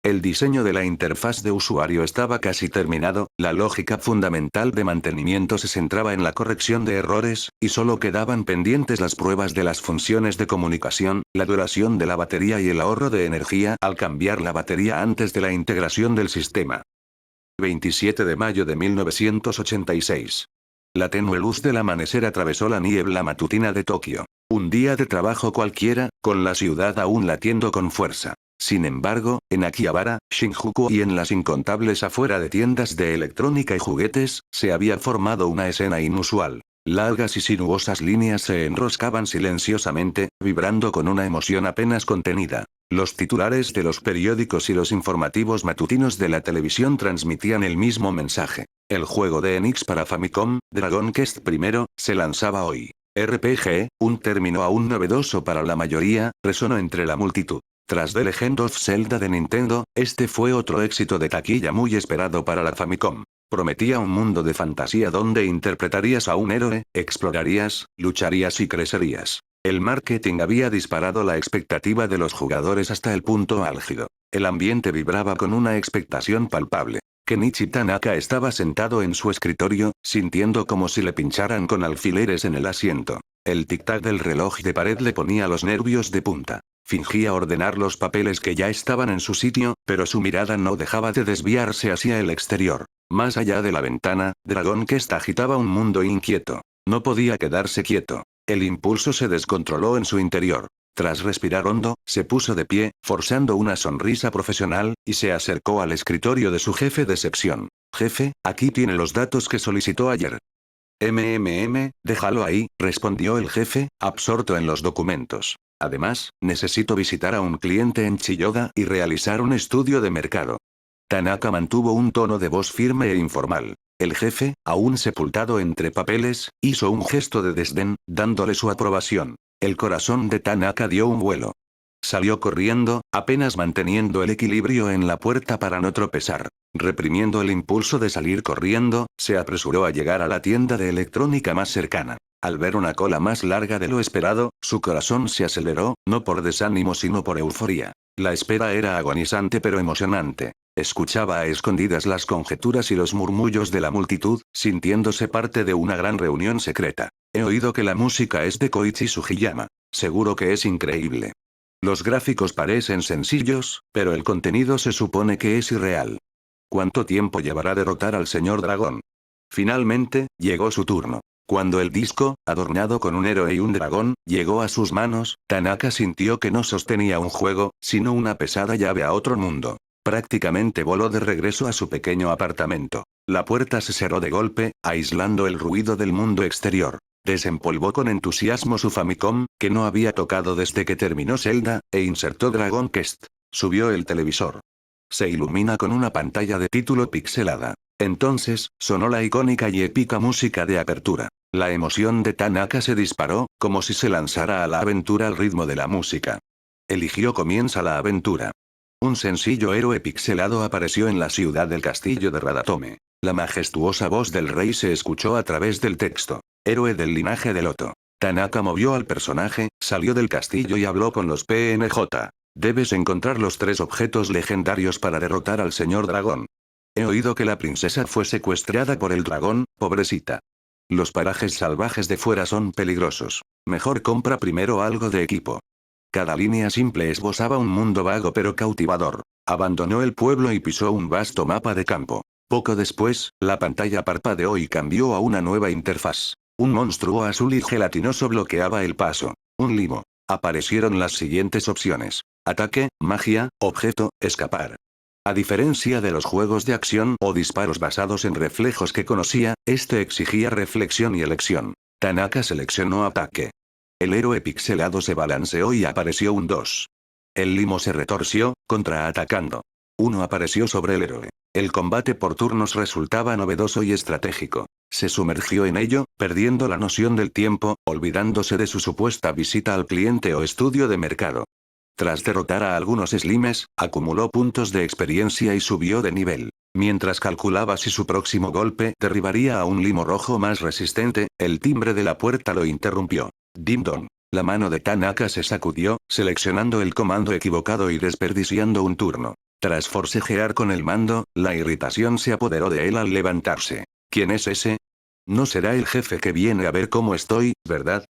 Speaker 1: El diseño de la interfaz de usuario estaba casi terminado, la lógica fundamental de mantenimiento se centraba en la corrección de errores, y solo quedaban pendientes las pruebas de las funciones de comunicación, la duración de la batería y el ahorro de energía al cambiar la batería antes de la integración del sistema. 27 de mayo de 1986. La tenue luz del amanecer atravesó la niebla matutina de Tokio. Un día de trabajo cualquiera, con la ciudad aún latiendo con fuerza. Sin embargo, en Akihabara, Shinjuku y en las incontables afuera de tiendas de electrónica y juguetes, se había formado una escena inusual. Largas y sinuosas líneas se enroscaban silenciosamente, vibrando con una emoción apenas contenida. Los titulares de los periódicos y los informativos matutinos de la televisión transmitían el mismo mensaje. El juego de Enix para Famicom, Dragon Quest I, se lanzaba hoy. RPG, un término aún novedoso para la mayoría, resonó entre la multitud. Tras The Legend of Zelda de Nintendo, este fue otro éxito de taquilla muy esperado para la Famicom. Prometía un mundo de fantasía donde interpretarías a un héroe, explorarías, lucharías y crecerías. El marketing había disparado la expectativa de los jugadores hasta el punto álgido. El ambiente vibraba con una expectación palpable. Kenichi Tanaka estaba sentado en su escritorio, sintiendo como si le pincharan con alfileres en el asiento. El tic-tac del reloj de pared le ponía los nervios de punta. Fingía ordenar los papeles que ya estaban en su sitio, pero su mirada no dejaba de desviarse hacia el exterior. Más allá de la ventana, Dragon Quest agitaba un mundo inquieto. No podía quedarse quieto. El impulso se descontroló en su interior. Tras respirar hondo, se puso de pie, forzando una sonrisa profesional, y se acercó al escritorio de su jefe de sección. Jefe, aquí tiene los datos que solicitó ayer. Déjalo ahí, respondió el jefe, absorto en los documentos. Además, necesito visitar a un cliente en Chiyoda y realizar un estudio de mercado. Tanaka mantuvo un tono de voz firme e informal. El jefe, aún sepultado entre papeles, hizo un gesto de desdén, dándole su aprobación. El corazón de Tanaka dio un vuelo. Salió corriendo, apenas manteniendo el equilibrio en la puerta para no tropezar. Reprimiendo el impulso de salir corriendo, se apresuró a llegar a la tienda de electrónica más cercana. Al ver una cola más larga de lo esperado, su corazón se aceleró, no por desánimo sino por euforia. La espera era agonizante pero emocionante. Escuchaba a escondidas las conjeturas y los murmullos de la multitud, sintiéndose parte de una gran reunión secreta. He oído que la música es de Koichi Sugiyama. Seguro que es increíble. Los gráficos parecen sencillos, pero el contenido se supone que es irreal. ¿Cuánto tiempo llevará derrotar al señor dragón? Finalmente, llegó su turno. Cuando el disco, adornado con un héroe y un dragón, llegó a sus manos, Tanaka sintió que no sostenía un juego, sino una pesada llave a otro mundo. Prácticamente voló de regreso a su pequeño apartamento. La puerta se cerró de golpe, aislando el ruido del mundo exterior. Desempolvó con entusiasmo su Famicom, que no había tocado desde que terminó Zelda, e insertó Dragon Quest. Subió el televisor. Se ilumina con una pantalla de título pixelada. Entonces, sonó la icónica y épica música de apertura. La emoción de Tanaka se disparó, como si se lanzara a la aventura al ritmo de la música. Eligió Comienza la aventura. Un sencillo héroe pixelado apareció en la ciudad del castillo de Radatome. La majestuosa voz del rey se escuchó a través del texto. Héroe del linaje de Loto. Tanaka movió al personaje, salió del castillo y habló con los PNJ. Debes encontrar los 3 objetos legendarios para derrotar al señor dragón. He oído que la princesa fue secuestrada por el dragón, pobrecita. Los parajes salvajes de fuera son peligrosos. Mejor compra primero algo de equipo. Cada línea simple esbozaba un mundo vago pero cautivador. Abandonó el pueblo y pisó un vasto mapa de campo. Poco después, la pantalla parpadeó y cambió a una nueva interfaz. Un monstruo azul y gelatinoso bloqueaba el paso. Un limo. Aparecieron las siguientes opciones. Ataque, magia, objeto, escapar. A diferencia de los juegos de acción o disparos basados en reflejos que conocía, este exigía reflexión y elección. Tanaka seleccionó ataque. El héroe pixelado se balanceó y apareció un 2. El limo se retorció, contraatacando. 1 apareció sobre el héroe. El combate por turnos resultaba novedoso y estratégico. Se sumergió en ello, perdiendo la noción del tiempo, olvidándose de su supuesta visita al cliente o estudio de mercado. Tras derrotar a algunos slimes, acumuló puntos de experiencia y subió de nivel. Mientras calculaba si su próximo golpe derribaría a un limo rojo más resistente, el timbre de la puerta lo interrumpió. Dim dong. La mano de Tanaka se sacudió, seleccionando el comando equivocado y desperdiciando un turno. Tras forcejear con el mando, la irritación se apoderó de él al levantarse. ¿Quién es ese? No será el jefe que viene a ver cómo estoy, ¿verdad?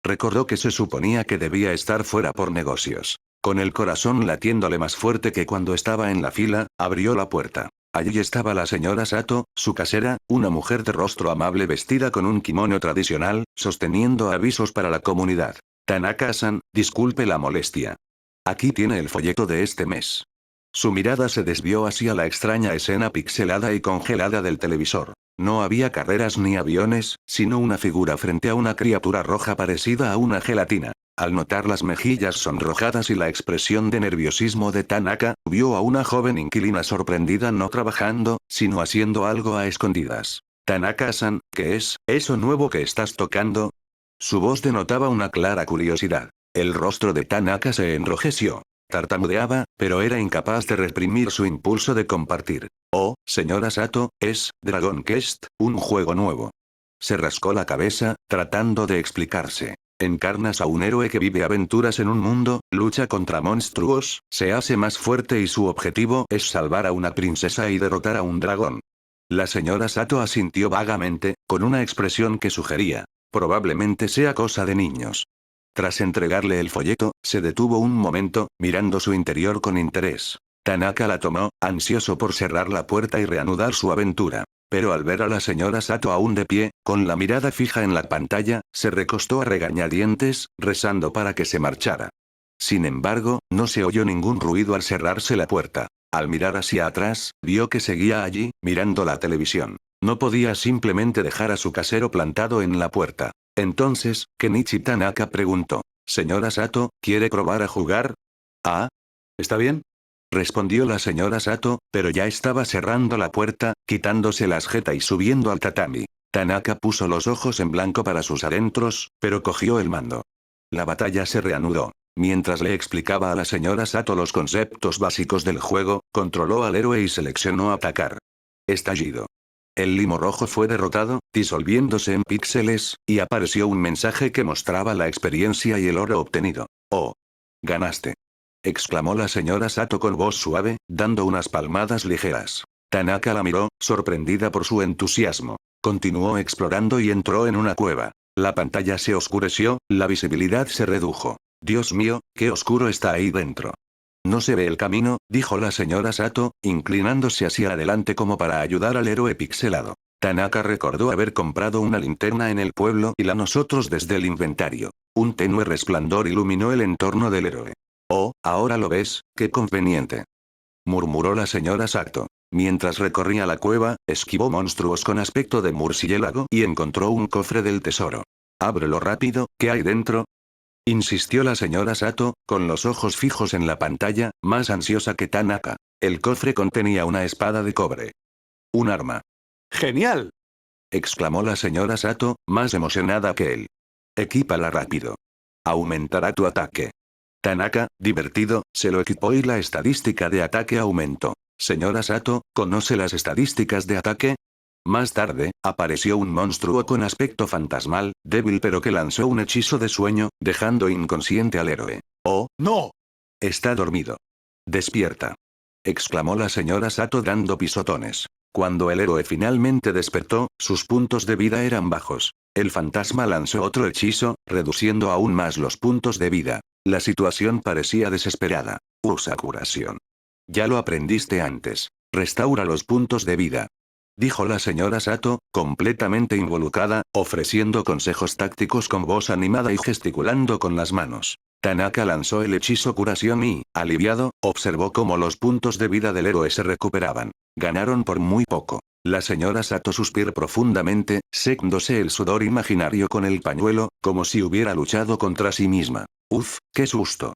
Speaker 1: Recordó que se suponía que debía estar fuera por negocios. Con el corazón latiéndole más fuerte que cuando estaba en la fila, abrió la puerta. Allí estaba la señora Sato, su casera, una mujer de rostro amable vestida con un kimono tradicional, sosteniendo avisos para la comunidad. Tanaka-san, disculpe la molestia. Aquí tiene el folleto de este mes. Su mirada se desvió hacia la extraña escena pixelada y congelada del televisor. No había carreras ni aviones, sino una figura frente a una criatura roja parecida a una gelatina. Al notar las mejillas sonrojadas y la expresión de nerviosismo de Tanaka, vio a una joven inquilina sorprendida no trabajando, sino haciendo algo a escondidas. Tanaka-san, ¿qué es eso nuevo que estás tocando? Su voz denotaba una clara curiosidad. El rostro de Tanaka se enrojeció. Tartamudeaba, pero era incapaz de reprimir su impulso de compartir. Oh, señora Sato, es Dragon Quest, un juego nuevo. Se rascó la cabeza, tratando de explicarse. Encarnas a un héroe que vive aventuras en un mundo, lucha contra monstruos, se hace más fuerte y su objetivo es salvar a una princesa y derrotar a un dragón. La señora Sato asintió vagamente, con una expresión que sugería. Probablemente sea cosa de niños. Tras entregarle el folleto, se detuvo un momento, mirando su interior con interés. Tanaka la tomó, ansioso por cerrar la puerta y reanudar su aventura. Pero al ver a la señora Sato aún de pie, con la mirada fija en la pantalla, se recostó a regañadientes, rezando para que se marchara. Sin embargo, no se oyó ningún ruido al cerrarse la puerta. Al mirar hacia atrás, vio que seguía allí, mirando la televisión. No podía simplemente dejar a su casero plantado en la puerta. Entonces, Kenichi Tanaka preguntó. Señora Sato, ¿quiere probar a jugar? Ah. ¿Está bien? Respondió la señora Sato, pero ya estaba cerrando la puerta, quitándose la jeta y subiendo al tatami. Tanaka puso los ojos en blanco para sus adentros, pero cogió el mando. La batalla se reanudó. Mientras le explicaba a la señora Sato los conceptos básicos del juego, controló al héroe y seleccionó atacar. Estallido. El limo rojo fue derrotado, disolviéndose en píxeles, y apareció un mensaje que mostraba la experiencia y el oro obtenido. ¡Oh! Ganaste. Exclamó la señora Sato con voz suave, dando unas palmadas ligeras. Tanaka la miró, sorprendida por su entusiasmo. Continuó explorando y entró en una cueva. La pantalla se oscureció, la visibilidad se redujo. Dios mío, qué oscuro está ahí dentro. No se ve el camino, dijo la señora Sato, inclinándose hacia adelante como para ayudar al héroe pixelado. Tanaka recordó haber comprado una linterna en el pueblo y la nosotros desde el inventario. Un tenue resplandor iluminó el entorno del héroe. Oh, ahora lo ves, qué conveniente. Murmuró la señora Sato. Mientras recorría la cueva, esquivó monstruos con aspecto de murciélago y encontró un cofre del tesoro. Ábrelo rápido, ¿qué hay dentro? Insistió la señora Sato, con los ojos fijos en la pantalla, más ansiosa que Tanaka. El cofre contenía una espada de cobre. Un arma.
Speaker 2: ¡Genial!
Speaker 1: Exclamó la señora Sato, más emocionada que él. Equípala rápido. Aumentará tu ataque. Tanaka, divertido, se lo equipó y la estadística de ataque aumentó. Señora Sato, ¿conoce las estadísticas de ataque? Más tarde, apareció un monstruo con aspecto fantasmal, débil pero que lanzó un hechizo de sueño, dejando inconsciente al héroe. ¡Oh!
Speaker 2: ¡No!
Speaker 1: Está dormido. Despierta. Exclamó la señora Sato dando pisotones. Cuando el héroe finalmente despertó, sus puntos de vida eran bajos. El fantasma lanzó otro hechizo, reduciendo aún más los puntos de vida. La situación parecía desesperada. Usa curación. Ya lo aprendiste antes. Restaura los puntos de vida. Dijo la señora Sato, completamente involucrada, ofreciendo consejos tácticos con voz animada y gesticulando con las manos. Tanaka lanzó el hechizo curación y, aliviado, observó cómo los puntos de vida del héroe se recuperaban. Ganaron por muy poco. La señora Sato suspiró profundamente, secándose el sudor imaginario con el pañuelo, como si hubiera luchado contra sí misma. Uf, qué susto.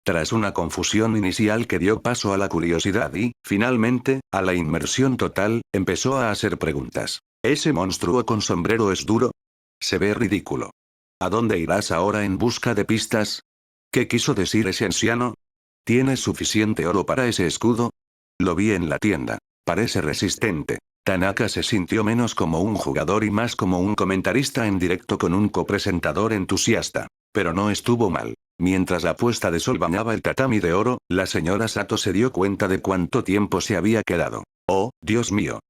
Speaker 1: Tras una confusión inicial que dio paso a la curiosidad y, finalmente, a la inmersión total, empezó a hacer preguntas. ¿Ese monstruo con sombrero es duro? Se ve ridículo. ¿A dónde irás ahora en busca de pistas? ¿Qué quiso decir ese anciano? ¿Tienes suficiente oro para ese escudo? Lo vi en la tienda. Parece resistente. Tanaka se sintió menos como un jugador y más como un comentarista en directo con un copresentador entusiasta. Pero no estuvo mal. Mientras la puesta de sol bañaba el tatami de oro, la señora Sato se dio cuenta de cuánto tiempo se había quedado. ¡Oh, Dios mío!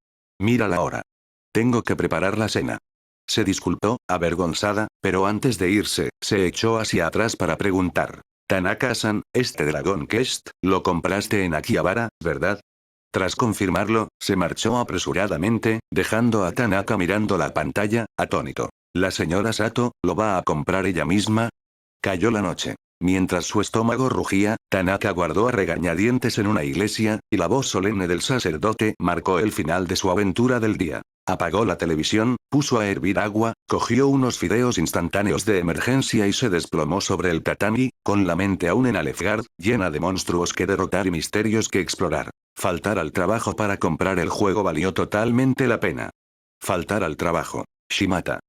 Speaker 1: Mira la hora. Tengo que preparar la cena. Se disculpó, avergonzada, pero antes de irse, se echó hacia atrás para preguntar. Tanaka-san, este Dragon Quest, lo compraste en Akihabara, ¿verdad? Tras confirmarlo, se marchó apresuradamente, dejando a Tanaka mirando la pantalla, atónito. ¿La señora Sato, lo va a comprar ella misma? Cayó la noche. Mientras su estómago rugía, Tanaka guardó a regañadientes en una iglesia, y la voz solemne del sacerdote marcó el final de su aventura del día. Apagó la televisión, puso a hervir agua, cogió unos fideos instantáneos de emergencia y se desplomó sobre el tatami, con la mente aún en Alefgard, llena de monstruos que derrotar y misterios que explorar. Faltar al trabajo para comprar el juego valió totalmente la pena. Faltar al trabajo. Shimata.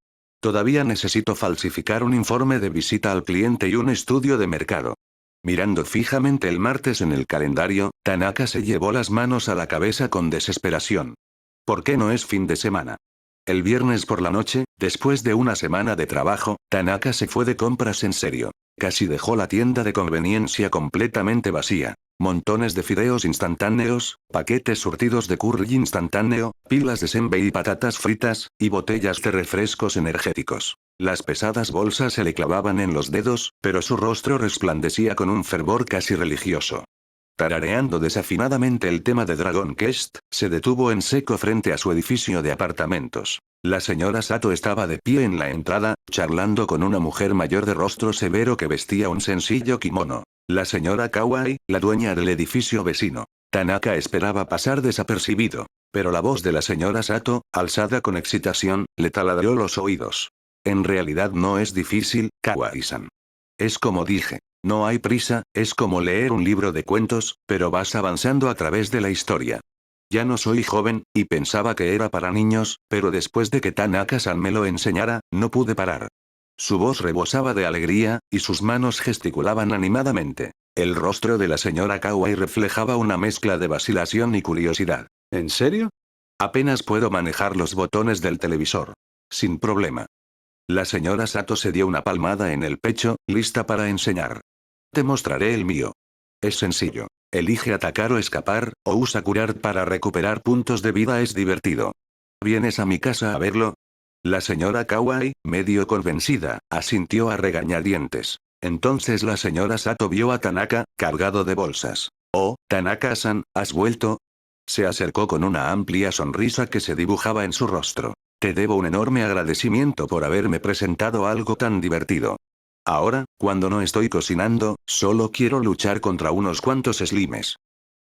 Speaker 1: Todavía necesito falsificar un informe de visita al cliente y un estudio de mercado. Mirando fijamente el martes en el calendario, Tanaka se llevó las manos a la cabeza con desesperación. ¿Por qué no es fin de semana? El viernes por la noche, después de una semana de trabajo, Tanaka se fue de compras en serio. Casi dejó la tienda de conveniencia completamente vacía. Montones de fideos instantáneos, paquetes surtidos de curry instantáneo, pilas de senbei y patatas fritas, y botellas de refrescos energéticos. Las pesadas bolsas se le clavaban en los dedos, pero su rostro resplandecía con un fervor casi religioso. Tarareando desafinadamente el tema de Dragon Quest, se detuvo en seco frente a su edificio de apartamentos. La señora Sato estaba de pie en la entrada, charlando con una mujer mayor de rostro severo que vestía un sencillo kimono. La señora Kawai, la dueña del edificio vecino. Tanaka esperaba pasar desapercibido. Pero la voz de la señora Sato, alzada con excitación, le taladró los oídos. En realidad no es difícil, Kawai-san. Es como dije. No hay prisa, es como leer un libro de cuentos, pero vas avanzando a través de la historia. Ya no soy joven, y pensaba que era para niños, pero después de que Tanaka-san me lo enseñara, no pude parar. Su voz rebosaba de alegría, y sus manos gesticulaban animadamente. El rostro de la señora Kawai reflejaba una mezcla de vacilación y curiosidad. ¿En serio? Apenas puedo manejar los botones del televisor. Sin problema. La señora Sato se dio una palmada en el pecho, lista para enseñar. Te mostraré el mío. Es sencillo. Elige atacar o escapar, o usa curar para recuperar puntos de vida. Es divertido. ¿Vienes a mi casa a verlo? La señora Kawai, medio convencida, asintió a regañadientes. Entonces la señora Sato vio a Tanaka, cargado de bolsas. Oh, Tanaka-san, ¿has vuelto? Se acercó con una amplia sonrisa que se dibujaba en su rostro. Te debo un enorme agradecimiento por haberme presentado algo tan divertido. Ahora, cuando no estoy cocinando, solo quiero luchar contra unos cuantos slimes.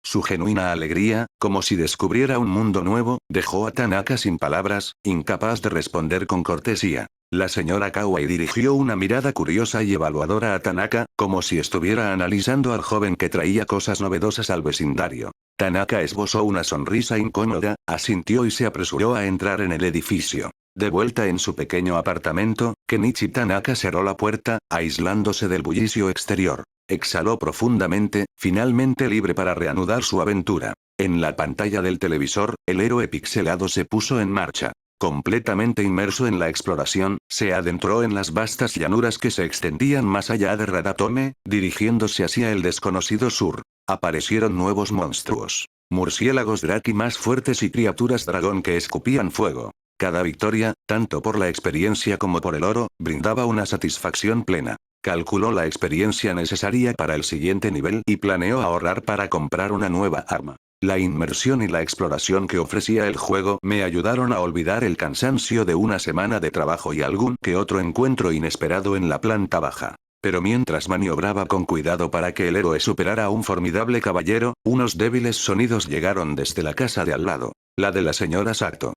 Speaker 1: Su genuina alegría, como si descubriera un mundo nuevo, dejó a Tanaka sin palabras, incapaz de responder con cortesía. La señora Kawai dirigió una mirada curiosa y evaluadora a Tanaka, como si estuviera analizando al joven que traía cosas novedosas al vecindario. Tanaka esbozó una sonrisa incómoda, asintió y se apresuró a entrar en el edificio. De vuelta en su pequeño apartamento, Kenichi Tanaka cerró la puerta, aislándose del bullicio exterior. Exhaló profundamente, finalmente libre para reanudar su aventura. En la pantalla del televisor, el héroe pixelado se puso en marcha. Completamente inmerso en la exploración, se adentró en las vastas llanuras que se extendían más allá de Radatome, dirigiéndose hacia el desconocido sur. Aparecieron nuevos monstruos. Murciélagos Draki más fuertes y criaturas dragón que escupían fuego. Cada victoria, tanto por la experiencia como por el oro, brindaba una satisfacción plena. Calculó la experiencia necesaria para el siguiente nivel y planeó ahorrar para comprar una nueva arma. La inmersión y la exploración que ofrecía el juego me ayudaron a olvidar el cansancio de una semana de trabajo y algún que otro encuentro inesperado en la planta baja. Pero mientras maniobraba con cuidado para que el héroe superara a un formidable caballero, unos débiles sonidos llegaron desde la casa de al lado. La de la señora Sato.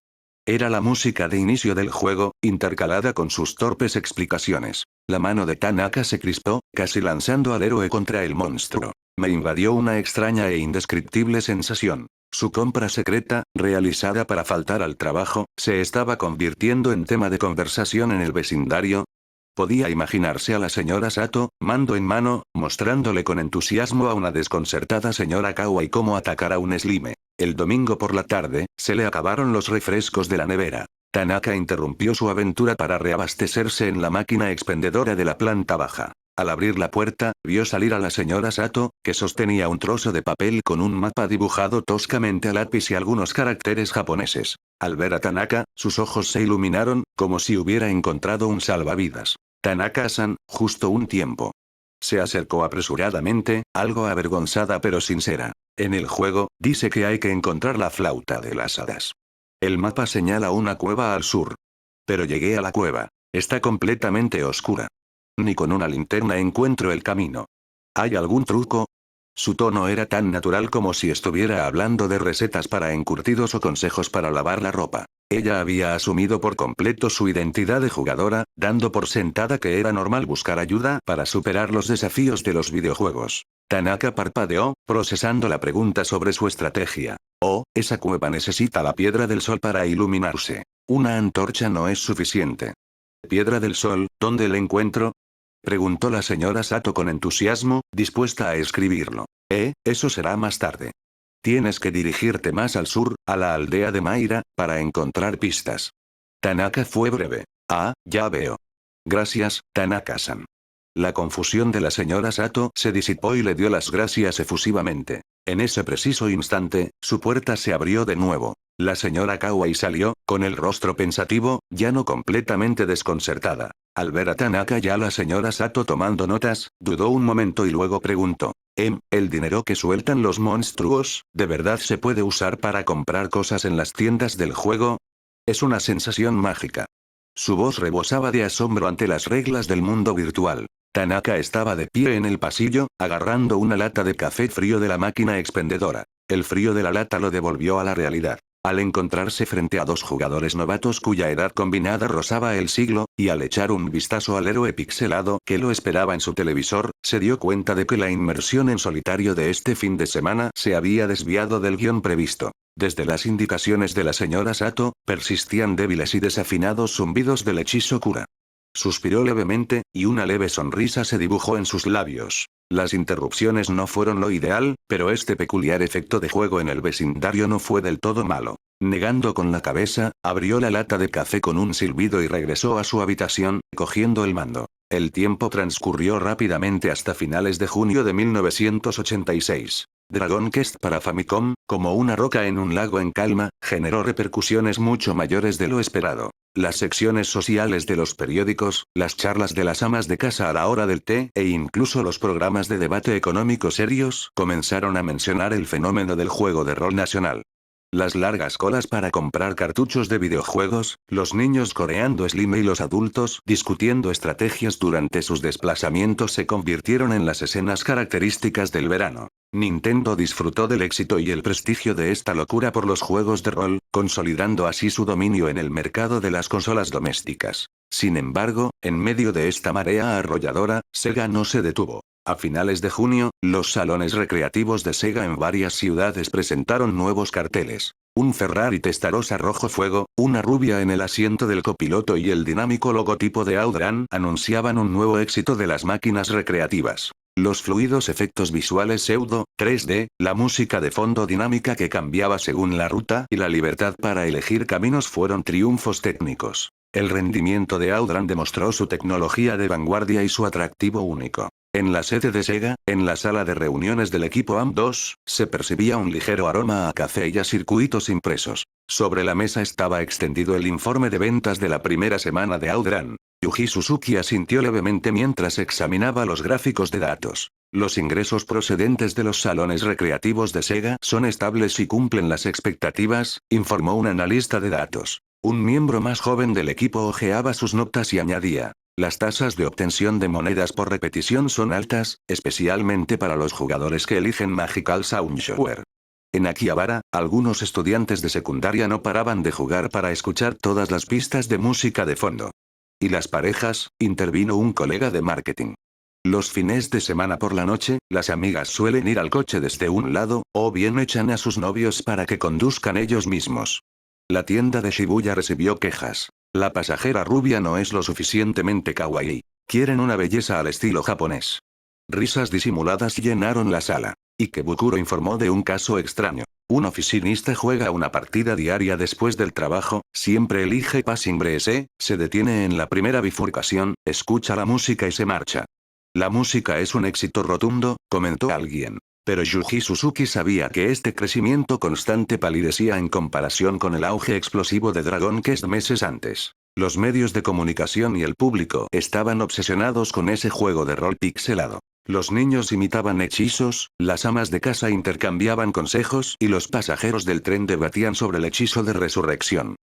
Speaker 1: Era la música de inicio del juego, intercalada con sus torpes explicaciones. La mano de Tanaka se crispó, casi lanzando al héroe contra el monstruo. Me invadió una extraña e indescriptible sensación. Su compra secreta, realizada para faltar al trabajo, se estaba convirtiendo en tema de conversación en el vecindario. Podía imaginarse a la señora Sato, mando en mano, mostrándole con entusiasmo a una desconcertada señora Kawai cómo atacar a un slime. El domingo por la tarde, se le acabaron los refrescos de la nevera. Tanaka interrumpió su aventura para reabastecerse en la máquina expendedora de la planta baja. Al abrir la puerta, vio salir a la señora Sato, que sostenía un trozo de papel con un mapa dibujado toscamente a lápiz y algunos caracteres japoneses. Al ver a Tanaka, sus ojos se iluminaron, como si hubiera encontrado un salvavidas. Tanaka-san, justo un tiempo. Se acercó apresuradamente, algo avergonzada pero sincera. En el juego, dice que hay que encontrar la flauta de las hadas. El mapa señala una cueva al sur. Pero llegué a la cueva. Está completamente oscura. Ni con una linterna encuentro el camino. ¿Hay algún truco? Su tono era tan natural como si estuviera hablando de recetas para encurtidos o consejos para lavar la ropa. Ella había asumido por completo su identidad de jugadora, dando por sentada que era normal buscar ayuda para superar los desafíos de los videojuegos. Tanaka parpadeó, procesando la pregunta sobre su estrategia. Oh, esa cueva necesita la piedra del sol para iluminarse. Una antorcha no es suficiente. ¿Piedra del sol, dónde la encuentro? Preguntó la señora Sato con entusiasmo, dispuesta a escribirlo. Eso será más tarde. Tienes que dirigirte más al sur, a la aldea de Mayra, para encontrar pistas. Tanaka fue breve. Ah, ya veo. Gracias, Tanaka-san. La confusión de la señora Sato se disipó y le dio las gracias efusivamente. En ese preciso instante, su puerta se abrió de nuevo. La señora Kawai salió, con el rostro pensativo, ya no completamente desconcertada. Al ver a Tanaka y a la señora Sato tomando notas, dudó un momento y luego preguntó. ¿El dinero que sueltan los monstruos, de verdad se puede usar para comprar cosas en las tiendas del juego? Es una sensación mágica. Su voz rebosaba de asombro ante las reglas del mundo virtual. Tanaka estaba de pie en el pasillo, agarrando una lata de café frío de la máquina expendedora. El frío de la lata lo devolvió a la realidad. Al encontrarse frente a dos jugadores novatos cuya edad combinada rozaba el siglo, y al echar un vistazo al héroe pixelado que lo esperaba en su televisor, se dio cuenta de que la inmersión en solitario de este fin de semana se había desviado del guión previsto. Desde las indicaciones de la señora Sato, persistían débiles y desafinados zumbidos del hechizo cura. Suspiró levemente, y una leve sonrisa se dibujó en sus labios. Las interrupciones no fueron lo ideal, pero este peculiar efecto de juego en el vecindario no fue del todo malo. Negando con la cabeza, abrió la lata de café con un silbido y regresó a su habitación, cogiendo el mando. El tiempo transcurrió rápidamente hasta finales de junio de 1986. Dragon Quest para Famicom, como una roca en un lago en calma, generó repercusiones mucho mayores de lo esperado. Las secciones sociales de los periódicos, las charlas de las amas de casa a la hora del té, e incluso los programas de debate económico serios, comenzaron a mencionar el fenómeno del juego de rol nacional. Las largas colas para comprar cartuchos de videojuegos, los niños coreando Slime y los adultos discutiendo estrategias durante sus desplazamientos se convirtieron en las escenas características del verano. Nintendo disfrutó del éxito y el prestigio de esta locura por los juegos de rol, consolidando así su dominio en el mercado de las consolas domésticas. Sin embargo, en medio de esta marea arrolladora, Sega no se detuvo. A finales de junio, los salones recreativos de Sega en varias ciudades presentaron nuevos carteles. Un Ferrari Testarossa rojo fuego, una rubia en el asiento del copiloto y el dinámico logotipo de Audran anunciaban un nuevo éxito de las máquinas recreativas. Los fluidos efectos visuales pseudo 3D, la música de fondo dinámica que cambiaba según la ruta y la libertad para elegir caminos fueron triunfos técnicos. El rendimiento de Audran demostró su tecnología de vanguardia y su atractivo único. En la sede de Sega, en la sala de reuniones del equipo AM2, se percibía un ligero aroma a café y a circuitos impresos. Sobre la mesa estaba extendido el informe de ventas de la primera semana de Audran. Yuji Suzuki asintió levemente mientras examinaba los gráficos de datos. Los ingresos procedentes de los salones recreativos de Sega son estables y cumplen las expectativas, informó un analista de datos. Un miembro más joven del equipo hojeaba sus notas y añadía. Las tasas de obtención de monedas por repetición son altas, especialmente para los jugadores que eligen Magical Soundshare. En Akihabara, algunos estudiantes de secundaria no paraban de jugar para escuchar todas las pistas de música de fondo. ¿Y las parejas?, intervino un colega de marketing. Los fines de semana por la noche, las amigas suelen ir al coche desde un lado, o bien echan a sus novios para que conduzcan ellos mismos. La tienda de Shibuya recibió quejas. La pasajera rubia no es lo suficientemente kawaii. Quieren una belleza al estilo japonés. Risas disimuladas llenaron la sala. Ikebukuro informó de un caso extraño. Un oficinista juega una partida diaria después del trabajo, siempre elige Passing Breeze, se detiene en la primera bifurcación, escucha la música y se marcha. La música es un éxito rotundo, comentó alguien. Pero Yuji Suzuki sabía que este crecimiento constante palidecía en comparación con el auge explosivo de Dragon Quest meses antes. Los medios de comunicación y el público estaban obsesionados con ese juego de rol pixelado. Los niños imitaban hechizos, las amas de casa intercambiaban consejos y los pasajeros del tren debatían sobre el hechizo de resurrección.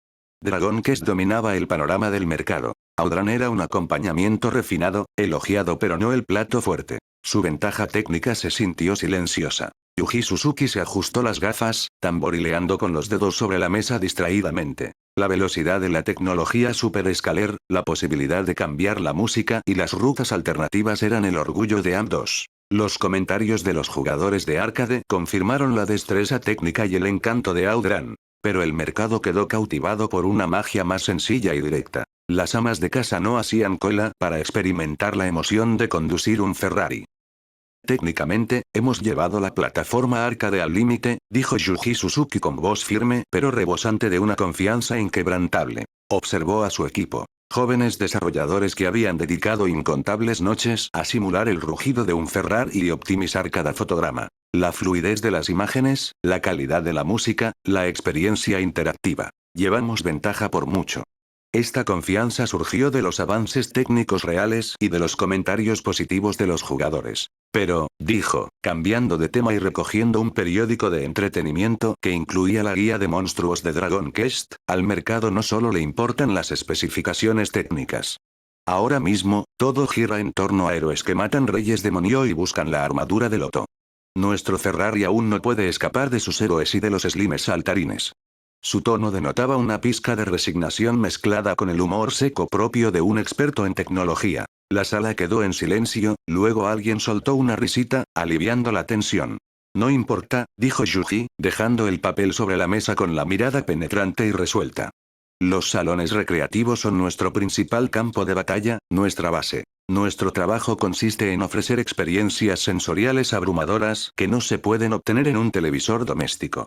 Speaker 1: Dragon Quest dominaba el panorama del mercado. Audran era un acompañamiento refinado, elogiado pero no el plato fuerte. Su ventaja técnica se sintió silenciosa. Yuji Suzuki se ajustó las gafas, tamborileando con los dedos sobre la mesa distraídamente. La velocidad de la tecnología Super Scaler, la posibilidad de cambiar la música y las rutas alternativas eran el orgullo de ambos. Los comentarios de los jugadores de arcade confirmaron la destreza técnica y el encanto de Audran. Pero el mercado quedó cautivado por una magia más sencilla y directa. Las amas de casa no hacían cola para experimentar la emoción de conducir un Ferrari. Técnicamente, hemos llevado la plataforma arcade al límite, dijo Yuji Suzuki con voz firme pero rebosante de una confianza inquebrantable. Observó a su equipo. Jóvenes desarrolladores que habían dedicado incontables noches a simular el rugido de un Ferrari y optimizar cada fotograma. La fluidez de las imágenes, la calidad de la música, la experiencia interactiva. Llevamos ventaja por mucho. Esta confianza surgió de los avances técnicos reales y de los comentarios positivos de los jugadores. Pero, dijo, cambiando de tema y recogiendo un periódico de entretenimiento que incluía la guía de monstruos de Dragon Quest, al mercado no solo le importan las especificaciones técnicas. Ahora mismo, todo gira en torno a héroes que matan reyes demonio y buscan la armadura de Loto. Nuestro Ferrari aún no puede escapar de sus héroes y de los slimes saltarines. Su tono denotaba una pizca de resignación mezclada con el humor seco propio de un experto en tecnología. La sala quedó en silencio, luego alguien soltó una risita, aliviando la tensión. No importa, dijo Yuji, dejando el papel sobre la mesa con la mirada penetrante y resuelta. Los salones recreativos son nuestro principal campo de batalla, nuestra base. Nuestro trabajo consiste en ofrecer experiencias sensoriales abrumadoras que no se pueden obtener en un televisor doméstico.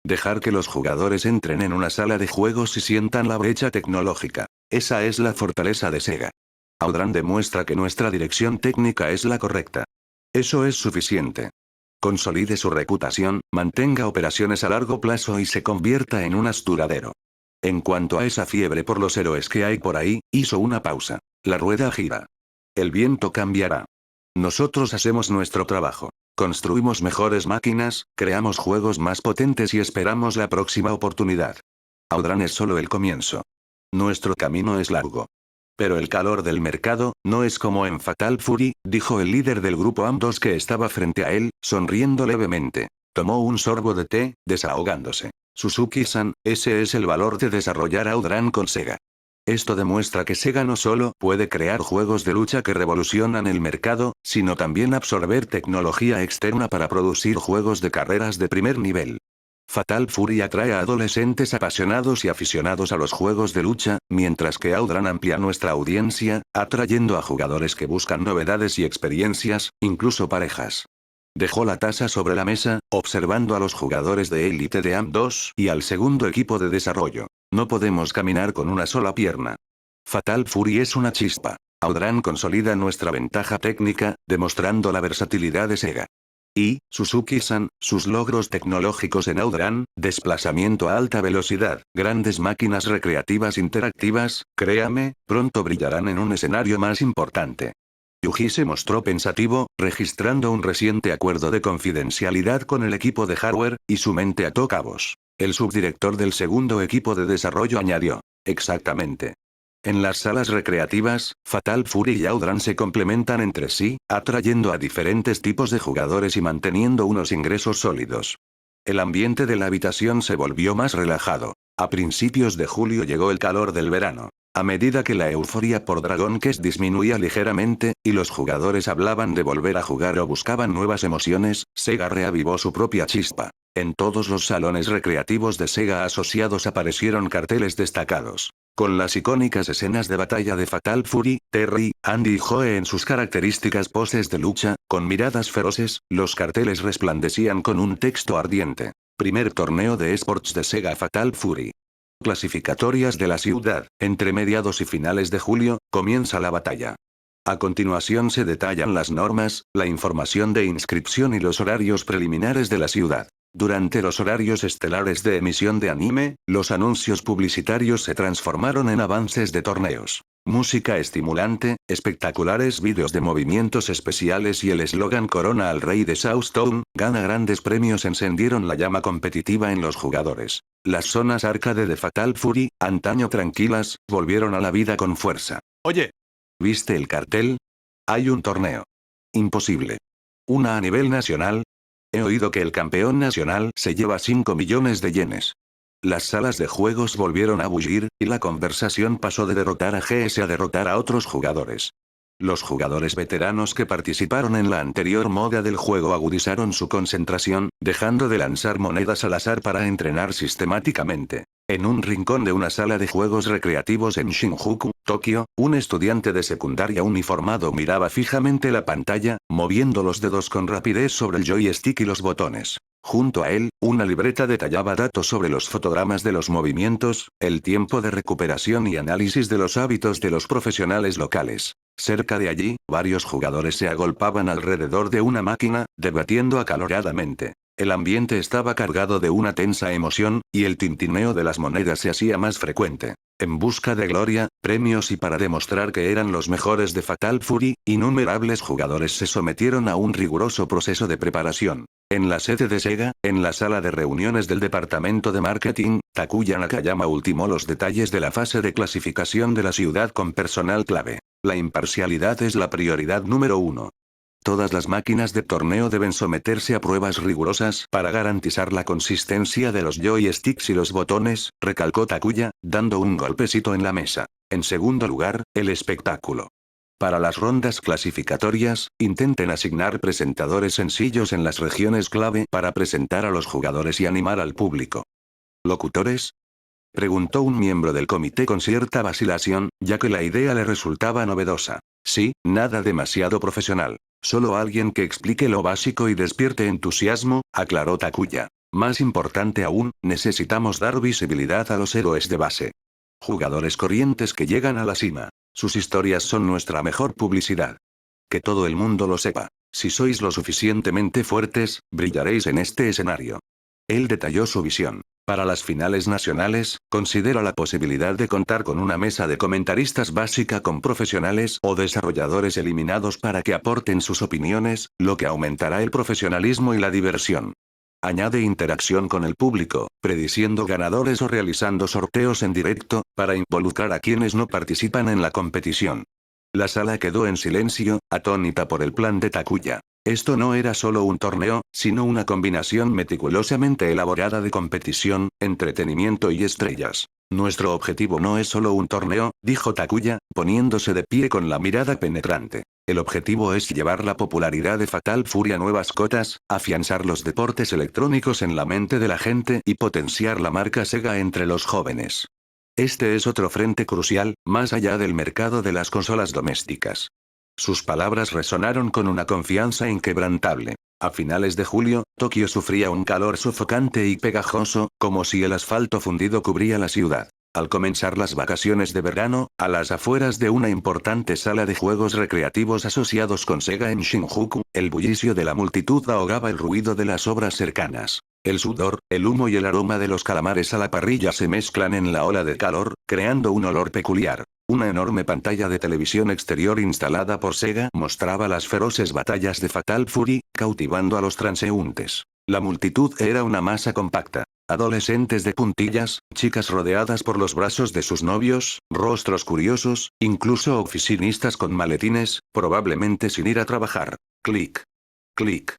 Speaker 1: Dejar que los jugadores entren en una sala de juegos y sientan la brecha tecnológica. Esa es la fortaleza de Sega. Audran demuestra que nuestra dirección técnica es la correcta. Eso es suficiente. Consolide su reputación, mantenga operaciones a largo plazo y se convierta en un asturadero. En cuanto a esa fiebre por los héroes que hay por ahí, hizo una pausa. La rueda gira. El viento cambiará. Nosotros hacemos nuestro trabajo. Construimos mejores máquinas, creamos juegos más potentes y esperamos la próxima oportunidad. Audran es solo el comienzo. Nuestro camino es largo. Pero el calor del mercado, no es como en Fatal Fury, dijo el líder del grupo AM2 que estaba frente a él, sonriendo levemente. Tomó un sorbo de té, desahogándose. Suzuki-san, ese es el valor de desarrollar Audran con Sega. Esto demuestra que Sega no solo puede crear juegos de lucha que revolucionan el mercado, sino también absorber tecnología externa para producir juegos de carreras de primer nivel. Fatal Fury atrae a adolescentes apasionados y aficionados a los juegos de lucha, mientras que Audran amplia nuestra audiencia, atrayendo a jugadores que buscan novedades y experiencias, incluso parejas. Dejó la taza sobre la mesa, observando a los jugadores de élite de AM2 y al segundo equipo de desarrollo. No podemos caminar con una sola pierna. Fatal Fury es una chispa. Audran consolida nuestra ventaja técnica, demostrando la versatilidad de Sega. Y, Suzuki-san, sus logros tecnológicos en Audran, desplazamiento a alta velocidad, grandes máquinas recreativas interactivas, créame, pronto brillarán en un escenario más importante. Yuji se mostró pensativo, registrando un reciente acuerdo de confidencialidad con el equipo de hardware, y su mente ató cabos. El subdirector del segundo equipo de desarrollo añadió. Exactamente. En las salas recreativas, Fatal Fury y Audran se complementan entre sí, atrayendo a diferentes tipos de jugadores y manteniendo unos ingresos sólidos. El ambiente de la habitación se volvió más relajado. A principios de julio llegó el calor del verano. A medida que la euforia por Dragon Quest disminuía ligeramente, y los jugadores hablaban de volver a jugar o buscaban nuevas emociones, Sega reavivó su propia chispa. En todos los salones recreativos de Sega asociados aparecieron carteles destacados. Con las icónicas escenas de batalla de Fatal Fury, Terry, Andy y Joe en sus características poses de lucha, con miradas feroces, los carteles resplandecían con un texto ardiente. Primer torneo de esports de Sega Fatal Fury. Clasificatorias de la ciudad. Entre mediados y finales de julio, comienza la batalla. A continuación se detallan las normas, la información de inscripción y los horarios preliminares de la ciudad. Durante los horarios estelares de emisión de anime, los anuncios publicitarios se transformaron en avances de torneos. Música estimulante, espectaculares vídeos de movimientos especiales y el eslogan Corona al Rey de Southtown, gana grandes premios encendieron la llama competitiva en los jugadores. Las zonas arcade de Fatal Fury, antaño tranquilas, volvieron a la vida con fuerza. Oye, ¿viste el cartel? Hay un torneo. Imposible. ¿Una a nivel nacional? He oído que el campeón nacional se lleva 5 millones de yenes. Las salas de juegos volvieron a bullir, y la conversación pasó de derrotar a GS a derrotar a otros jugadores. Los jugadores veteranos que participaron en la anterior moda del juego agudizaron su concentración, dejando de lanzar monedas al azar para entrenar sistemáticamente. En un rincón de una sala de juegos recreativos en Shinjuku, Tokio, un estudiante de secundaria uniformado miraba fijamente la pantalla, moviendo los dedos con rapidez sobre el joystick y los botones. Junto a él, una libreta detallaba datos sobre los fotogramas de los movimientos, el tiempo de recuperación y análisis de los hábitos de los profesionales locales. Cerca de allí, varios jugadores se agolpaban alrededor de una máquina, debatiendo acaloradamente. El ambiente estaba cargado de una tensa emoción, y el tintineo de las monedas se hacía más frecuente. En busca de gloria, premios y para demostrar que eran los mejores de Fatal Fury, innumerables jugadores se sometieron a un riguroso proceso de preparación. En la sede de Sega, en la sala de reuniones del departamento de marketing, Takuya Nakayama ultimó los detalles de la fase de clasificación de la ciudad con personal clave. La imparcialidad es la prioridad número 1. Todas las máquinas de torneo deben someterse a pruebas rigurosas para garantizar la consistencia de los joysticks y los botones, recalcó Takuya, dando un golpecito en la mesa. En segundo lugar, el espectáculo. Para las rondas clasificatorias, intenten asignar presentadores sencillos en las regiones clave para presentar a los jugadores y animar al público. ¿Locutores?, preguntó un miembro del comité con cierta vacilación, ya que la idea le resultaba novedosa. Sí, nada demasiado profesional. Solo alguien que explique lo básico y despierte entusiasmo, aclaró Takuya. Más importante aún, necesitamos dar visibilidad a los héroes de base. Jugadores corrientes que llegan a la cima. Sus historias son nuestra mejor publicidad. Que todo el mundo lo sepa. Si sois lo suficientemente fuertes, brillaréis en este escenario. Él detalló su visión. Para las finales nacionales, considera la posibilidad de contar con una mesa de comentaristas básica con profesionales o desarrolladores eliminados para que aporten sus opiniones, lo que aumentará el profesionalismo y la diversión. Añade interacción con el público, prediciendo ganadores o realizando sorteos en directo, para involucrar a quienes no participan en la competición. La sala quedó en silencio, atónita por el plan de Takuya. Esto no era solo un torneo, sino una combinación meticulosamente elaborada de competición, entretenimiento y estrellas. Nuestro objetivo no es solo un torneo, dijo Takuya, poniéndose de pie con la mirada penetrante. El objetivo es llevar la popularidad de Fatal Fury a nuevas cotas, afianzar los deportes electrónicos en la mente de la gente y potenciar la marca Sega entre los jóvenes. Este es otro frente crucial, más allá del mercado de las consolas domésticas. Sus palabras resonaron con una confianza inquebrantable. A finales de julio, Tokio sufría un calor sofocante y pegajoso, como si el asfalto fundido cubría la ciudad. Al comenzar las vacaciones de verano, a las afueras de una importante sala de juegos recreativos asociados con Sega en Shinjuku, el bullicio de la multitud ahogaba el ruido de las obras cercanas. El sudor, el humo y el aroma de los calamares a la parrilla se mezclan en la ola de calor, creando un olor peculiar. Una enorme pantalla de televisión exterior instalada por Sega mostraba las feroces batallas de Fatal Fury, cautivando a los transeúntes. La multitud era una masa compacta. Adolescentes de puntillas, chicas rodeadas por los brazos de sus novios, rostros curiosos, incluso oficinistas con maletines, probablemente sin ir a trabajar. Clic. Clic.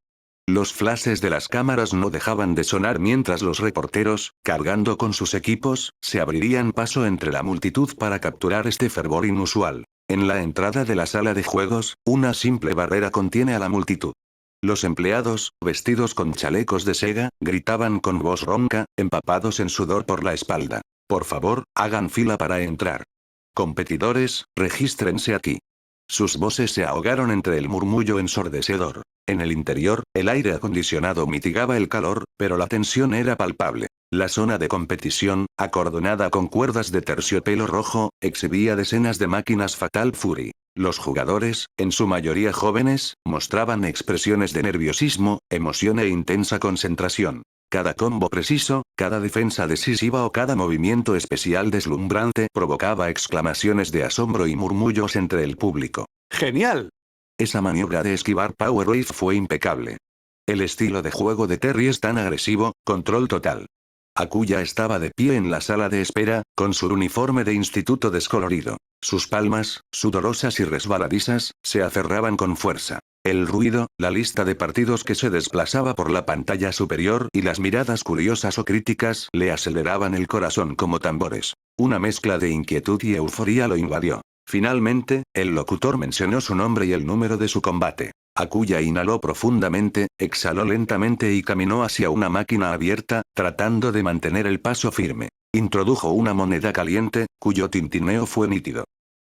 Speaker 1: Los flashes de las cámaras no dejaban de sonar mientras los reporteros, cargando con sus equipos, se abrirían paso entre la multitud para capturar este fervor inusual. En la entrada de la sala de juegos, una simple barrera contiene a la multitud. Los empleados, vestidos con chalecos de Sega, gritaban con voz ronca, empapados en sudor por la espalda. Por favor, hagan fila para entrar. Competidores, regístrense aquí. Sus voces se ahogaron entre el murmullo ensordecedor. En el interior, el aire acondicionado mitigaba el calor, pero la tensión era palpable. La zona de competición, acordonada con cuerdas de terciopelo rojo, exhibía decenas de máquinas Fatal Fury. Los jugadores, en su mayoría jóvenes, mostraban expresiones de nerviosismo, emoción e intensa concentración. Cada combo preciso, cada defensa decisiva o cada movimiento especial deslumbrante provocaba exclamaciones de asombro y murmullos entre el público. ¡Genial! Esa maniobra de esquivar Power Wave fue impecable. El estilo de juego de Terry es tan agresivo, control total. Akuya estaba de pie en la sala de espera, con su uniforme de instituto descolorido. Sus palmas, sudorosas y resbaladizas, se aferraban con fuerza. El ruido, la lista de partidos que se desplazaba por la pantalla superior y las miradas curiosas o críticas le aceleraban el corazón como tambores. Una mezcla de inquietud y euforía lo invadió. Finalmente, el locutor mencionó su nombre y el número de su combate. Akuya inhaló profundamente, exhaló lentamente y caminó hacia una máquina abierta, tratando de mantener el paso firme. Introdujo una moneda caliente, cuyo tintineo fue nítido.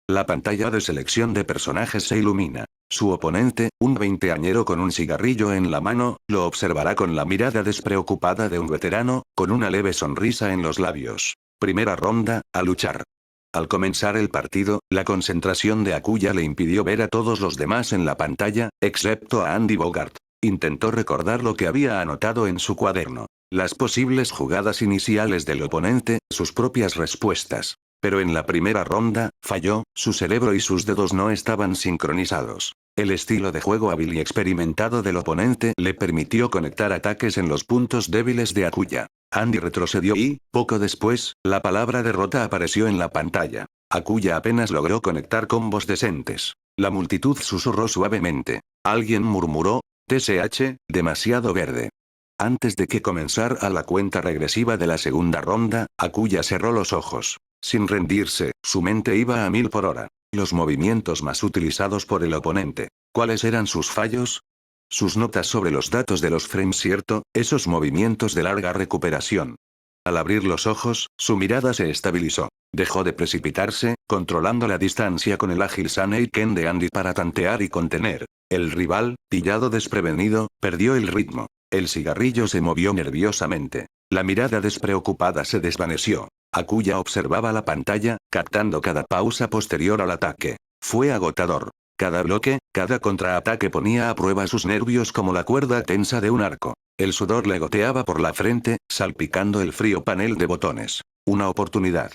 Speaker 1: La pantalla de selección de personajes se ilumina. Su oponente, un veinteañero con un cigarrillo en la mano, lo observará con la mirada despreocupada de un veterano, con una leve sonrisa en los labios. Primera ronda, a luchar. Al comenzar el partido, la concentración de Akuya le impidió ver a todos los demás en la pantalla, excepto a Andy Bogart. Intentó recordar lo que había anotado en su cuaderno. Las posibles jugadas iniciales del oponente, sus propias respuestas. Pero en la primera ronda, falló, su cerebro y sus dedos no estaban sincronizados. El estilo de juego hábil y experimentado del oponente le permitió conectar ataques en los puntos débiles de Akuya. Andy retrocedió y, poco después, la palabra derrota apareció en la pantalla. Akuya apenas logró conectar combos decentes. La multitud susurró suavemente. Alguien murmuró, TSH, demasiado verde. Antes de que comenzara la cuenta regresiva de la segunda ronda, Akuya cerró los ojos. Sin rendirse, su mente iba a 1000 por hora. Los movimientos más utilizados por el oponente. ¿Cuáles eran sus fallos? Sus notas sobre los datos de los frames, ¿cierto? Esos movimientos de larga recuperación. Al abrir los ojos, su mirada se estabilizó. Dejó de precipitarse, controlando la distancia con el ágil Saneiken de Andy para tantear y contener. El rival, pillado desprevenido, perdió el ritmo. El cigarrillo se movió nerviosamente. La mirada despreocupada se desvaneció. Akuya observaba la pantalla, captando cada pausa posterior al ataque. Fue agotador. Cada bloque, cada contraataque ponía a prueba sus nervios como la cuerda tensa de un arco. El sudor le goteaba por la frente, salpicando el frío panel de botones. Una oportunidad.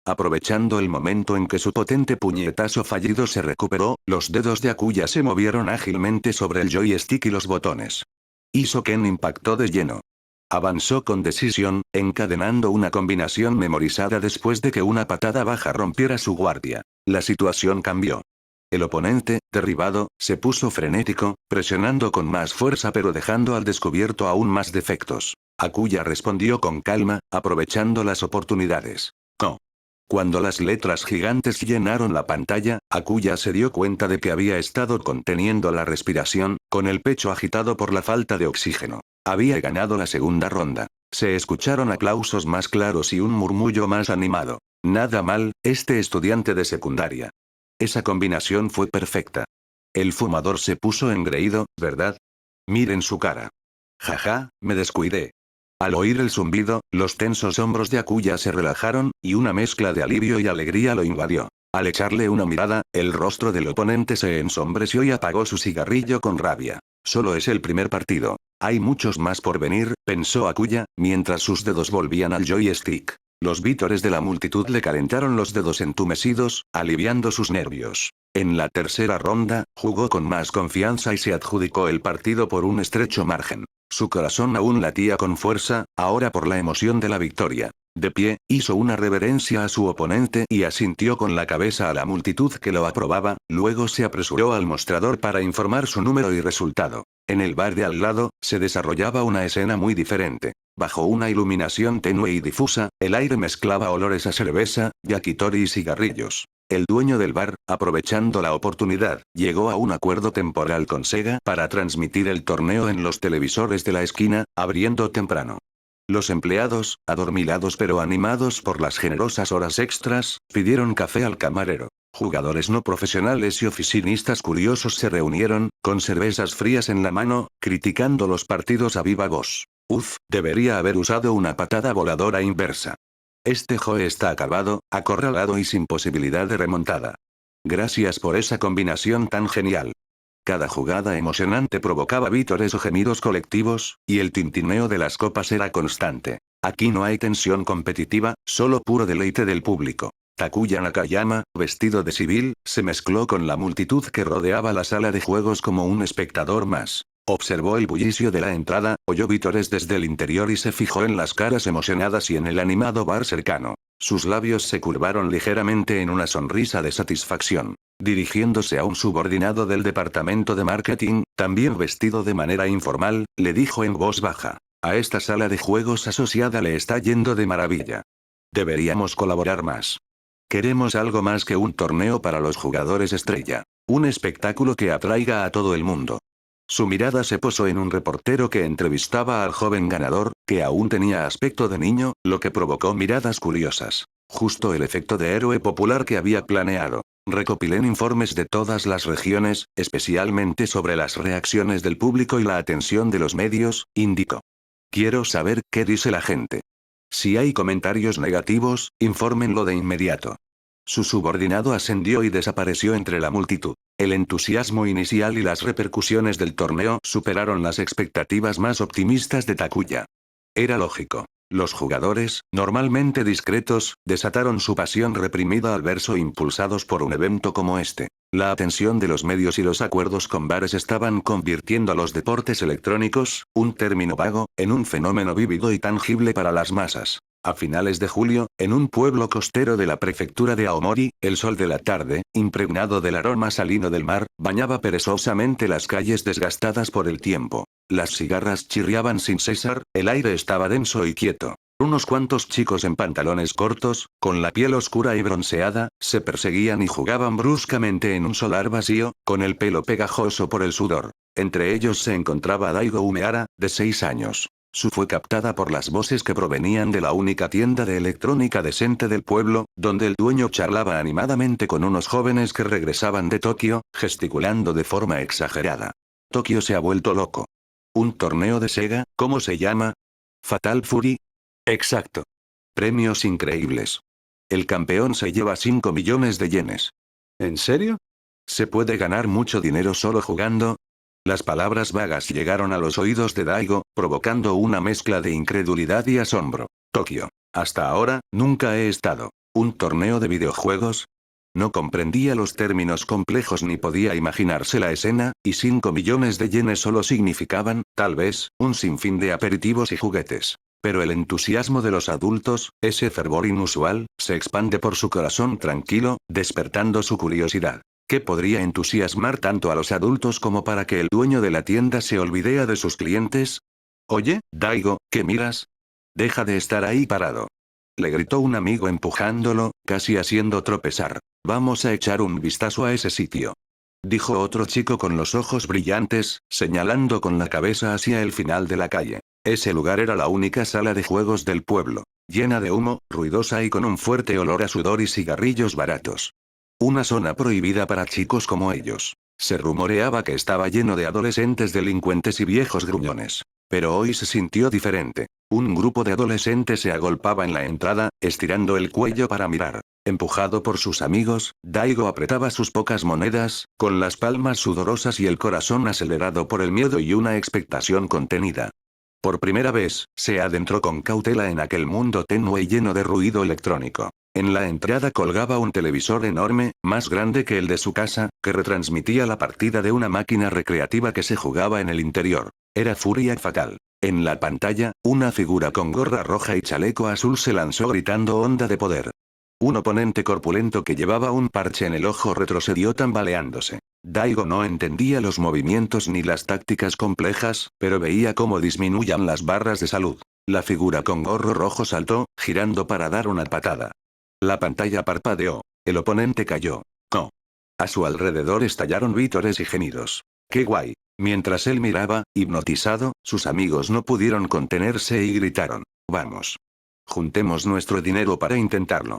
Speaker 1: Aprovechando el momento en que su potente puñetazo fallido se recuperó, los dedos de Akuya se movieron ágilmente sobre el joystick y los botones. Hisoken impactó de lleno. Avanzó con decisión, encadenando una combinación memorizada después de que una patada baja rompiera su guardia. La situación cambió. El oponente, derribado, se puso frenético, presionando con más fuerza pero dejando al descubierto aún más defectos. Akuya respondió con calma, aprovechando las oportunidades. No. Cuando las letras gigantes llenaron la pantalla, Akuya se dio cuenta de que había estado conteniendo la respiración, con el pecho agitado por la falta de oxígeno. Había ganado la segunda ronda. Se escucharon aplausos más claros y un murmullo más animado. Nada mal, este estudiante de secundaria. Esa combinación fue perfecta. El fumador se puso engreído, ¿verdad? Miren su cara. Jaja, me descuidé. Al oír el zumbido, los tensos hombros de Akuya se relajaron, y una mezcla de alivio y alegría lo invadió. Al echarle una mirada, el rostro del oponente se ensombreció y apagó su cigarrillo con rabia. Solo es el primer partido. Hay muchos más por venir, pensó Akuya, mientras sus dedos volvían al joystick. Los vítores de la multitud le calentaron los dedos entumecidos, aliviando sus nervios. En la tercera ronda, jugó con más confianza y se adjudicó el partido por un estrecho margen. Su corazón aún latía con fuerza, ahora por la emoción de la victoria. De pie, hizo una reverencia a su oponente y asintió con la cabeza a la multitud que lo aprobaba, luego se apresuró al mostrador para informar su número y resultado. En el bar de al lado, se desarrollaba una escena muy diferente. Bajo una iluminación tenue y difusa, el aire mezclaba olores a cerveza, yakitori y cigarrillos. El dueño del bar, aprovechando la oportunidad, llegó a un acuerdo temporal con Sega para transmitir el torneo en los televisores de la esquina, abriendo temprano. Los empleados, adormilados pero animados por las generosas horas extras, pidieron café al camarero. Jugadores no profesionales y oficinistas curiosos se reunieron, con cervezas frías en la mano, criticando los partidos a viva voz. Debería haber usado una patada voladora inversa. Este Joe está acabado, acorralado y sin posibilidad de remontada. Gracias por esa combinación tan genial. Cada jugada emocionante provocaba vítores o gemidos colectivos, y el tintineo de las copas era constante. Aquí no hay tensión competitiva, solo puro deleite del público. Takuya Nakayama, vestido de civil, se mezcló con la multitud que rodeaba la sala de juegos como un espectador más. Observó el bullicio de la entrada, oyó vítores desde el interior y se fijó en las caras emocionadas y en el animado bar cercano. Sus labios se curvaron ligeramente en una sonrisa de satisfacción. Dirigiéndose a un subordinado del departamento de marketing, también vestido de manera informal, le dijo en voz baja: a esta sala de juegos asociada le está yendo de maravilla. Deberíamos colaborar más. Queremos algo más que un torneo para los jugadores estrella. Un espectáculo que atraiga a todo el mundo. Su mirada se posó en un reportero que entrevistaba al joven ganador, que aún tenía aspecto de niño, lo que provocó miradas curiosas. Justo el efecto de héroe popular que había planeado. Recopilé informes de todas las regiones, especialmente sobre las reacciones del público y la atención de los medios, indicó. Quiero saber qué dice la gente. Si hay comentarios negativos, infórmenlo de inmediato. Su subordinado ascendió y desapareció entre la multitud. El entusiasmo inicial y las repercusiones del torneo superaron las expectativas más optimistas de Takuya. Era lógico. Los jugadores, normalmente discretos, desataron su pasión reprimida al verse impulsados por un evento como este. La atención de los medios y los acuerdos con bares estaban convirtiendo a los deportes electrónicos, un término vago, en un fenómeno vívido y tangible para las masas. A finales de julio, en un pueblo costero de la prefectura de Aomori, el sol de la tarde, impregnado del aroma salino del mar, bañaba perezosamente las calles desgastadas por el tiempo. Las cigarras chirriaban sin cesar, el aire estaba denso y quieto. Unos cuantos chicos en pantalones cortos, con la piel oscura y bronceada, se perseguían y jugaban bruscamente en un solar vacío, con el pelo pegajoso por el sudor. Entre ellos se encontraba Daigo Umehara, de 6 años. Fue captada por las voces que provenían de la única tienda de electrónica decente del pueblo, donde el dueño charlaba animadamente con unos jóvenes que regresaban de Tokio, gesticulando de forma exagerada. Tokio se ha vuelto loco. ¿Un torneo de Sega? ¿Cómo se llama? ¿Fatal Fury? Exacto. Premios increíbles. El campeón se lleva 5 millones de yenes. ¿En serio? ¿Se puede ganar mucho dinero solo jugando? Las palabras vagas llegaron a los oídos de Daigo, provocando una mezcla de incredulidad y asombro. Tokio. Hasta ahora, nunca he estado. ¿Un torneo de videojuegos? No comprendía los términos complejos ni podía imaginarse la escena, y 5 millones de yenes solo significaban, tal vez, un sinfín de aperitivos y juguetes. Pero el entusiasmo de los adultos, ese fervor inusual, se expande por su corazón tranquilo, despertando su curiosidad. ¿Qué podría entusiasmar tanto a los adultos como para que el dueño de la tienda se olvidara de sus clientes? Oye, Daigo, ¿qué miras? Deja de estar ahí parado. Le gritó un amigo empujándolo, casi haciendo tropezar. Vamos a echar un vistazo a ese sitio. Dijo otro chico con los ojos brillantes, señalando con la cabeza hacia el final de la calle. Ese lugar era la única sala de juegos del pueblo. Llena de humo, ruidosa y con un fuerte olor a sudor y cigarrillos baratos. Una zona prohibida para chicos como ellos. Se rumoreaba que estaba lleno de adolescentes delincuentes y viejos gruñones. Pero hoy se sintió diferente. Un grupo de adolescentes se agolpaba en la entrada, estirando el cuello para mirar. Empujado por sus amigos, Daigo apretaba sus pocas monedas, con las palmas sudorosas y el corazón acelerado por el miedo y una expectación contenida. Por primera vez, se adentró con cautela en aquel mundo tenue y lleno de ruido electrónico. En la entrada colgaba un televisor enorme, más grande que el de su casa, que retransmitía la partida de una máquina recreativa que se jugaba en el interior. Era Furia Fatal. En la pantalla, una figura con gorra roja y chaleco azul se lanzó gritando onda de poder. Un oponente corpulento que llevaba un parche en el ojo retrocedió tambaleándose. Daigo no entendía los movimientos ni las tácticas complejas, pero veía cómo disminuían las barras de salud. La figura con gorro rojo saltó, girando para dar una patada. La pantalla parpadeó. El oponente cayó. No. A su alrededor estallaron vítores y gemidos. ¡Qué guay! Mientras él miraba, hipnotizado, sus amigos no pudieron contenerse y gritaron. Vamos. Juntemos nuestro dinero para intentarlo.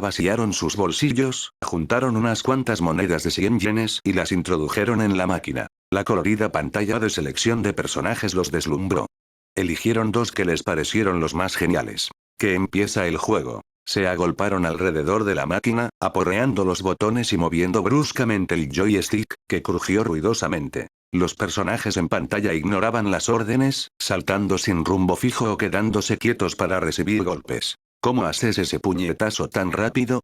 Speaker 1: Vaciaron sus bolsillos, juntaron unas cuantas monedas de 100 yenes y las introdujeron en la máquina. La colorida pantalla de selección de personajes los deslumbró. Eligieron dos que les parecieron los más geniales. Que empieza el juego. Se agolparon alrededor de la máquina, aporreando los botones y moviendo bruscamente el joystick, que crujió ruidosamente. Los personajes en pantalla ignoraban las órdenes, saltando sin rumbo fijo o quedándose quietos para recibir golpes. ¿Cómo haces ese puñetazo tan rápido?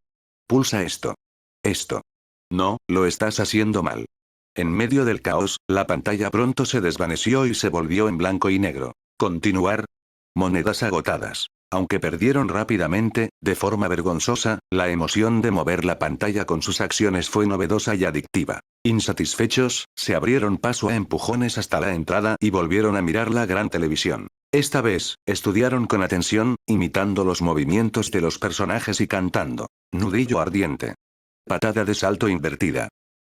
Speaker 1: Pulsa esto. Esto. No, lo estás haciendo mal. En medio del caos, la pantalla pronto se desvaneció y se volvió en blanco y negro. Continuar. Monedas agotadas. Aunque perdieron rápidamente, de forma vergonzosa, la emoción de mover la pantalla con sus acciones fue novedosa y adictiva. Insatisfechos, se abrieron paso a empujones hasta la entrada y volvieron a mirar la gran televisión. Esta vez, estudiaron con atención, imitando los movimientos de los personajes y cantando. Nudillo ardiente. Patada de salto invertida.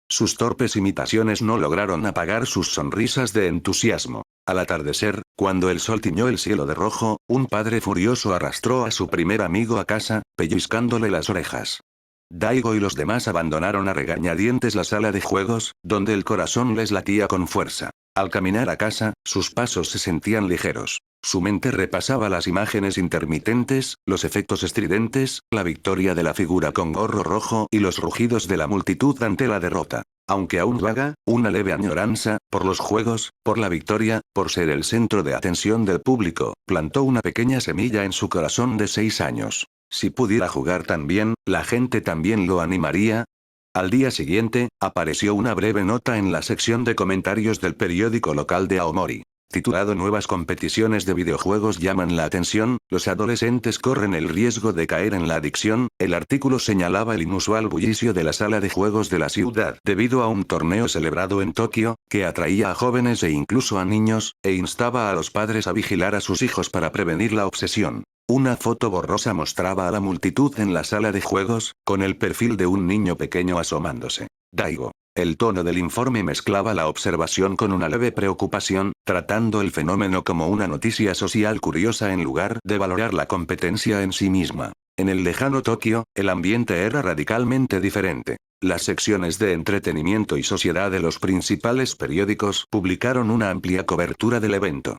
Speaker 1: Sus torpes imitaciones no lograron apagar sus sonrisas de entusiasmo. Al atardecer, cuando el sol tiñó el cielo de rojo, un padre furioso arrastró a su primer amigo a casa, pellizcándole las orejas. Daigo y los demás abandonaron a regañadientes la sala de juegos, donde el corazón les latía con fuerza. Al caminar a casa, sus pasos se sentían ligeros. Su mente repasaba las imágenes intermitentes, los efectos estridentes, la victoria de la figura con gorro rojo y los rugidos de la multitud ante la derrota. Aunque aún vaga, una leve añoranza, por los juegos, por la victoria, por ser el centro de atención del público, plantó una pequeña semilla en su corazón de 6 años. Si pudiera jugar tan bien, la gente también lo animaría. Al día siguiente, apareció una breve nota en la sección de comentarios del periódico local de Aomori. Titulado Nuevas competiciones de videojuegos llaman la atención, los adolescentes corren el riesgo de caer en la adicción. El artículo señalaba el inusual bullicio de la sala de juegos de la ciudad debido a un torneo celebrado en Tokio, que atraía a jóvenes e incluso a niños, e instaba a los padres a vigilar a sus hijos para prevenir la obsesión. Una foto borrosa mostraba a la multitud en la sala de juegos, con el perfil de un niño pequeño asomándose. Daigo. El tono del informe mezclaba la observación con una leve preocupación, tratando el fenómeno como una noticia social curiosa en lugar de valorar la competencia en sí misma. En el lejano Tokio, el ambiente era radicalmente diferente. Las secciones de entretenimiento y sociedad de los principales periódicos publicaron una amplia cobertura del evento.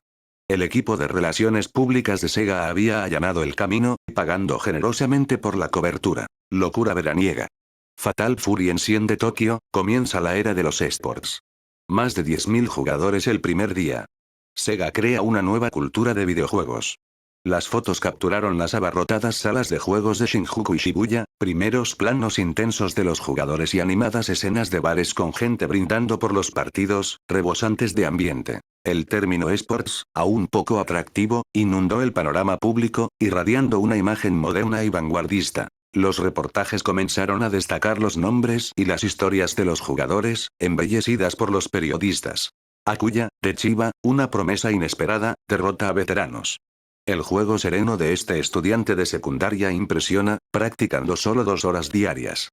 Speaker 1: El equipo de relaciones públicas de Sega había allanado el camino, pagando generosamente por la cobertura. Locura veraniega. Fatal Fury enciende Tokio, comienza la era de los esports. Más de 10.000 jugadores el primer día. Sega crea una nueva cultura de videojuegos. Las fotos capturaron las abarrotadas salas de juegos de Shinjuku y Shibuya, primeros planos intensos de los jugadores y animadas escenas de bares con gente brindando por los partidos, rebosantes de ambiente. El término esports, aún poco atractivo, inundó el panorama público, irradiando una imagen moderna y vanguardista. Los reportajes comenzaron a destacar los nombres y las historias de los jugadores, embellecidas por los periodistas. Akuya, de Chiba, una promesa inesperada, derrota a veteranos. El juego sereno de este estudiante de secundaria impresiona, practicando solo 2 horas diarias.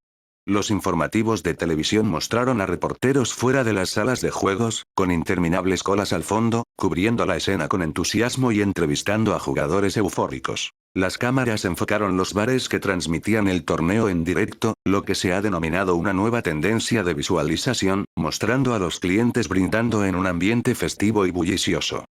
Speaker 1: Los informativos de televisión mostraron a reporteros fuera de las salas de juegos, con interminables colas al fondo, cubriendo la escena con entusiasmo y entrevistando a jugadores eufóricos. Las cámaras enfocaron los bares que transmitían el torneo en directo, lo que se ha denominado una nueva tendencia de visualización, mostrando a los clientes brindando en un ambiente festivo y bullicioso.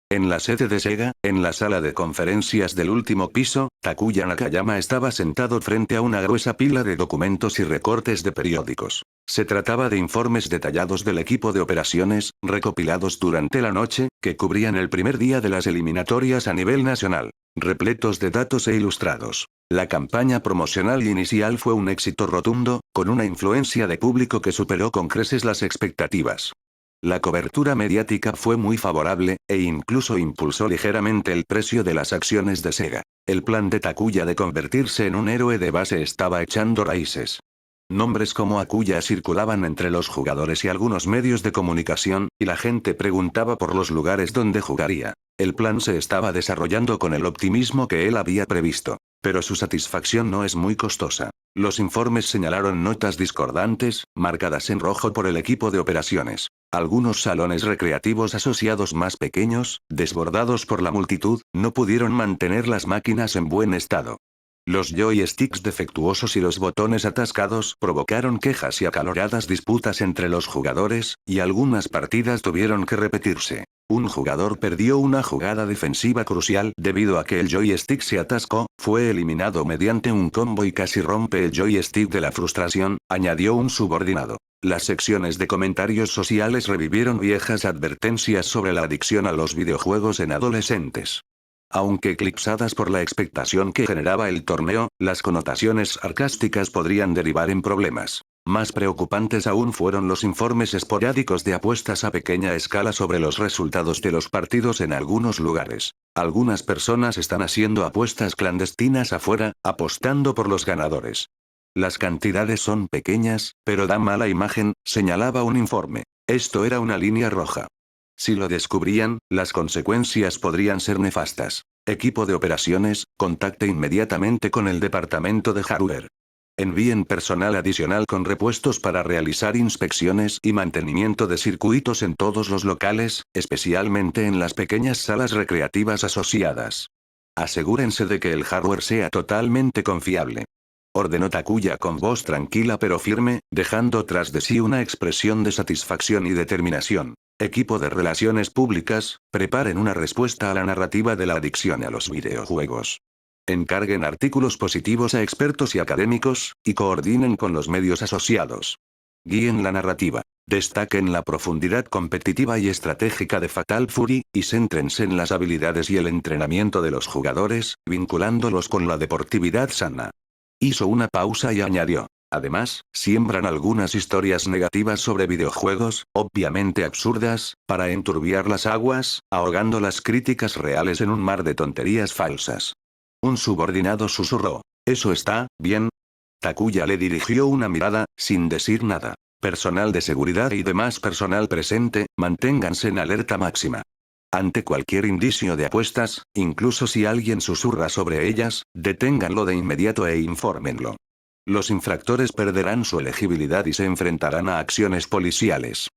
Speaker 1: En la sede de Sega, en la sala de conferencias del último piso, Takuya Nakayama estaba sentado frente a una gruesa pila de documentos y recortes de periódicos. Se trataba de informes detallados del equipo de operaciones, recopilados durante la noche, que cubrían el primer día de las eliminatorias a nivel nacional. Repletos de datos e ilustrados. La campaña promocional inicial fue un éxito rotundo, con una influencia de público que superó con creces las expectativas. La cobertura mediática fue muy favorable, e incluso impulsó ligeramente el precio de las acciones de Sega. El plan de Takuya de convertirse en un héroe de base estaba echando raíces. Nombres como Akuya circulaban entre los jugadores y algunos medios de comunicación, y la gente preguntaba por los lugares donde jugaría. El plan se estaba desarrollando con el optimismo que él había previsto. Pero su satisfacción no es muy costosa. Los informes señalaron notas discordantes, marcadas en rojo por el equipo de operaciones. Algunos salones recreativos asociados más pequeños, desbordados por la multitud, no pudieron mantener las máquinas en buen estado. Los joysticks defectuosos y los botones atascados provocaron quejas y acaloradas disputas entre los jugadores, y algunas partidas tuvieron que repetirse. Un jugador perdió una jugada defensiva crucial debido a que el joystick se atascó, fue eliminado mediante un combo y casi rompe el joystick de la frustración, añadió un subordinado. Las secciones de comentarios sociales revivieron viejas advertencias sobre la adicción a los videojuegos en adolescentes. Aunque eclipsadas por la expectación que generaba el torneo, las connotaciones sarcásticas podrían derivar en problemas. Más preocupantes aún fueron los informes esporádicos de apuestas a pequeña escala sobre los resultados de los partidos en algunos lugares. Algunas personas están haciendo apuestas clandestinas afuera, apostando por los ganadores. Las cantidades son pequeñas, pero dan mala imagen, señalaba un informe. Esto era una línea roja. Si lo descubrían, las consecuencias podrían ser nefastas. Equipo de operaciones, contacte inmediatamente con el departamento de hardware. Envíen personal adicional con repuestos para realizar inspecciones y mantenimiento de circuitos en todos los locales, especialmente en las pequeñas salas recreativas asociadas. Asegúrense de que el hardware sea totalmente confiable. Ordenó Takuya con voz tranquila pero firme, dejando tras de sí una expresión de satisfacción y determinación. Equipo de relaciones públicas, preparen una respuesta a la narrativa de la adicción a los videojuegos. Encarguen artículos positivos a expertos y académicos, y coordinen con los medios asociados. Guíen la narrativa. Destaquen la profundidad competitiva y estratégica de Fatal Fury, y céntrense en las habilidades y el entrenamiento de los jugadores, vinculándolos con la deportividad sana. Hizo una pausa y añadió. Además, siembran algunas historias negativas sobre videojuegos, obviamente absurdas, para enturbiar las aguas, ahogando las críticas reales en un mar de tonterías falsas. Un subordinado susurró. ¿Eso está bien? Takuya le dirigió una mirada, sin decir nada. Personal de seguridad y demás personal presente, manténganse en alerta máxima. Ante cualquier indicio de apuestas, incluso si alguien susurra sobre ellas, deténganlo de inmediato e infórmenlo. Los infractores perderán su elegibilidad y se enfrentarán a acciones policiales.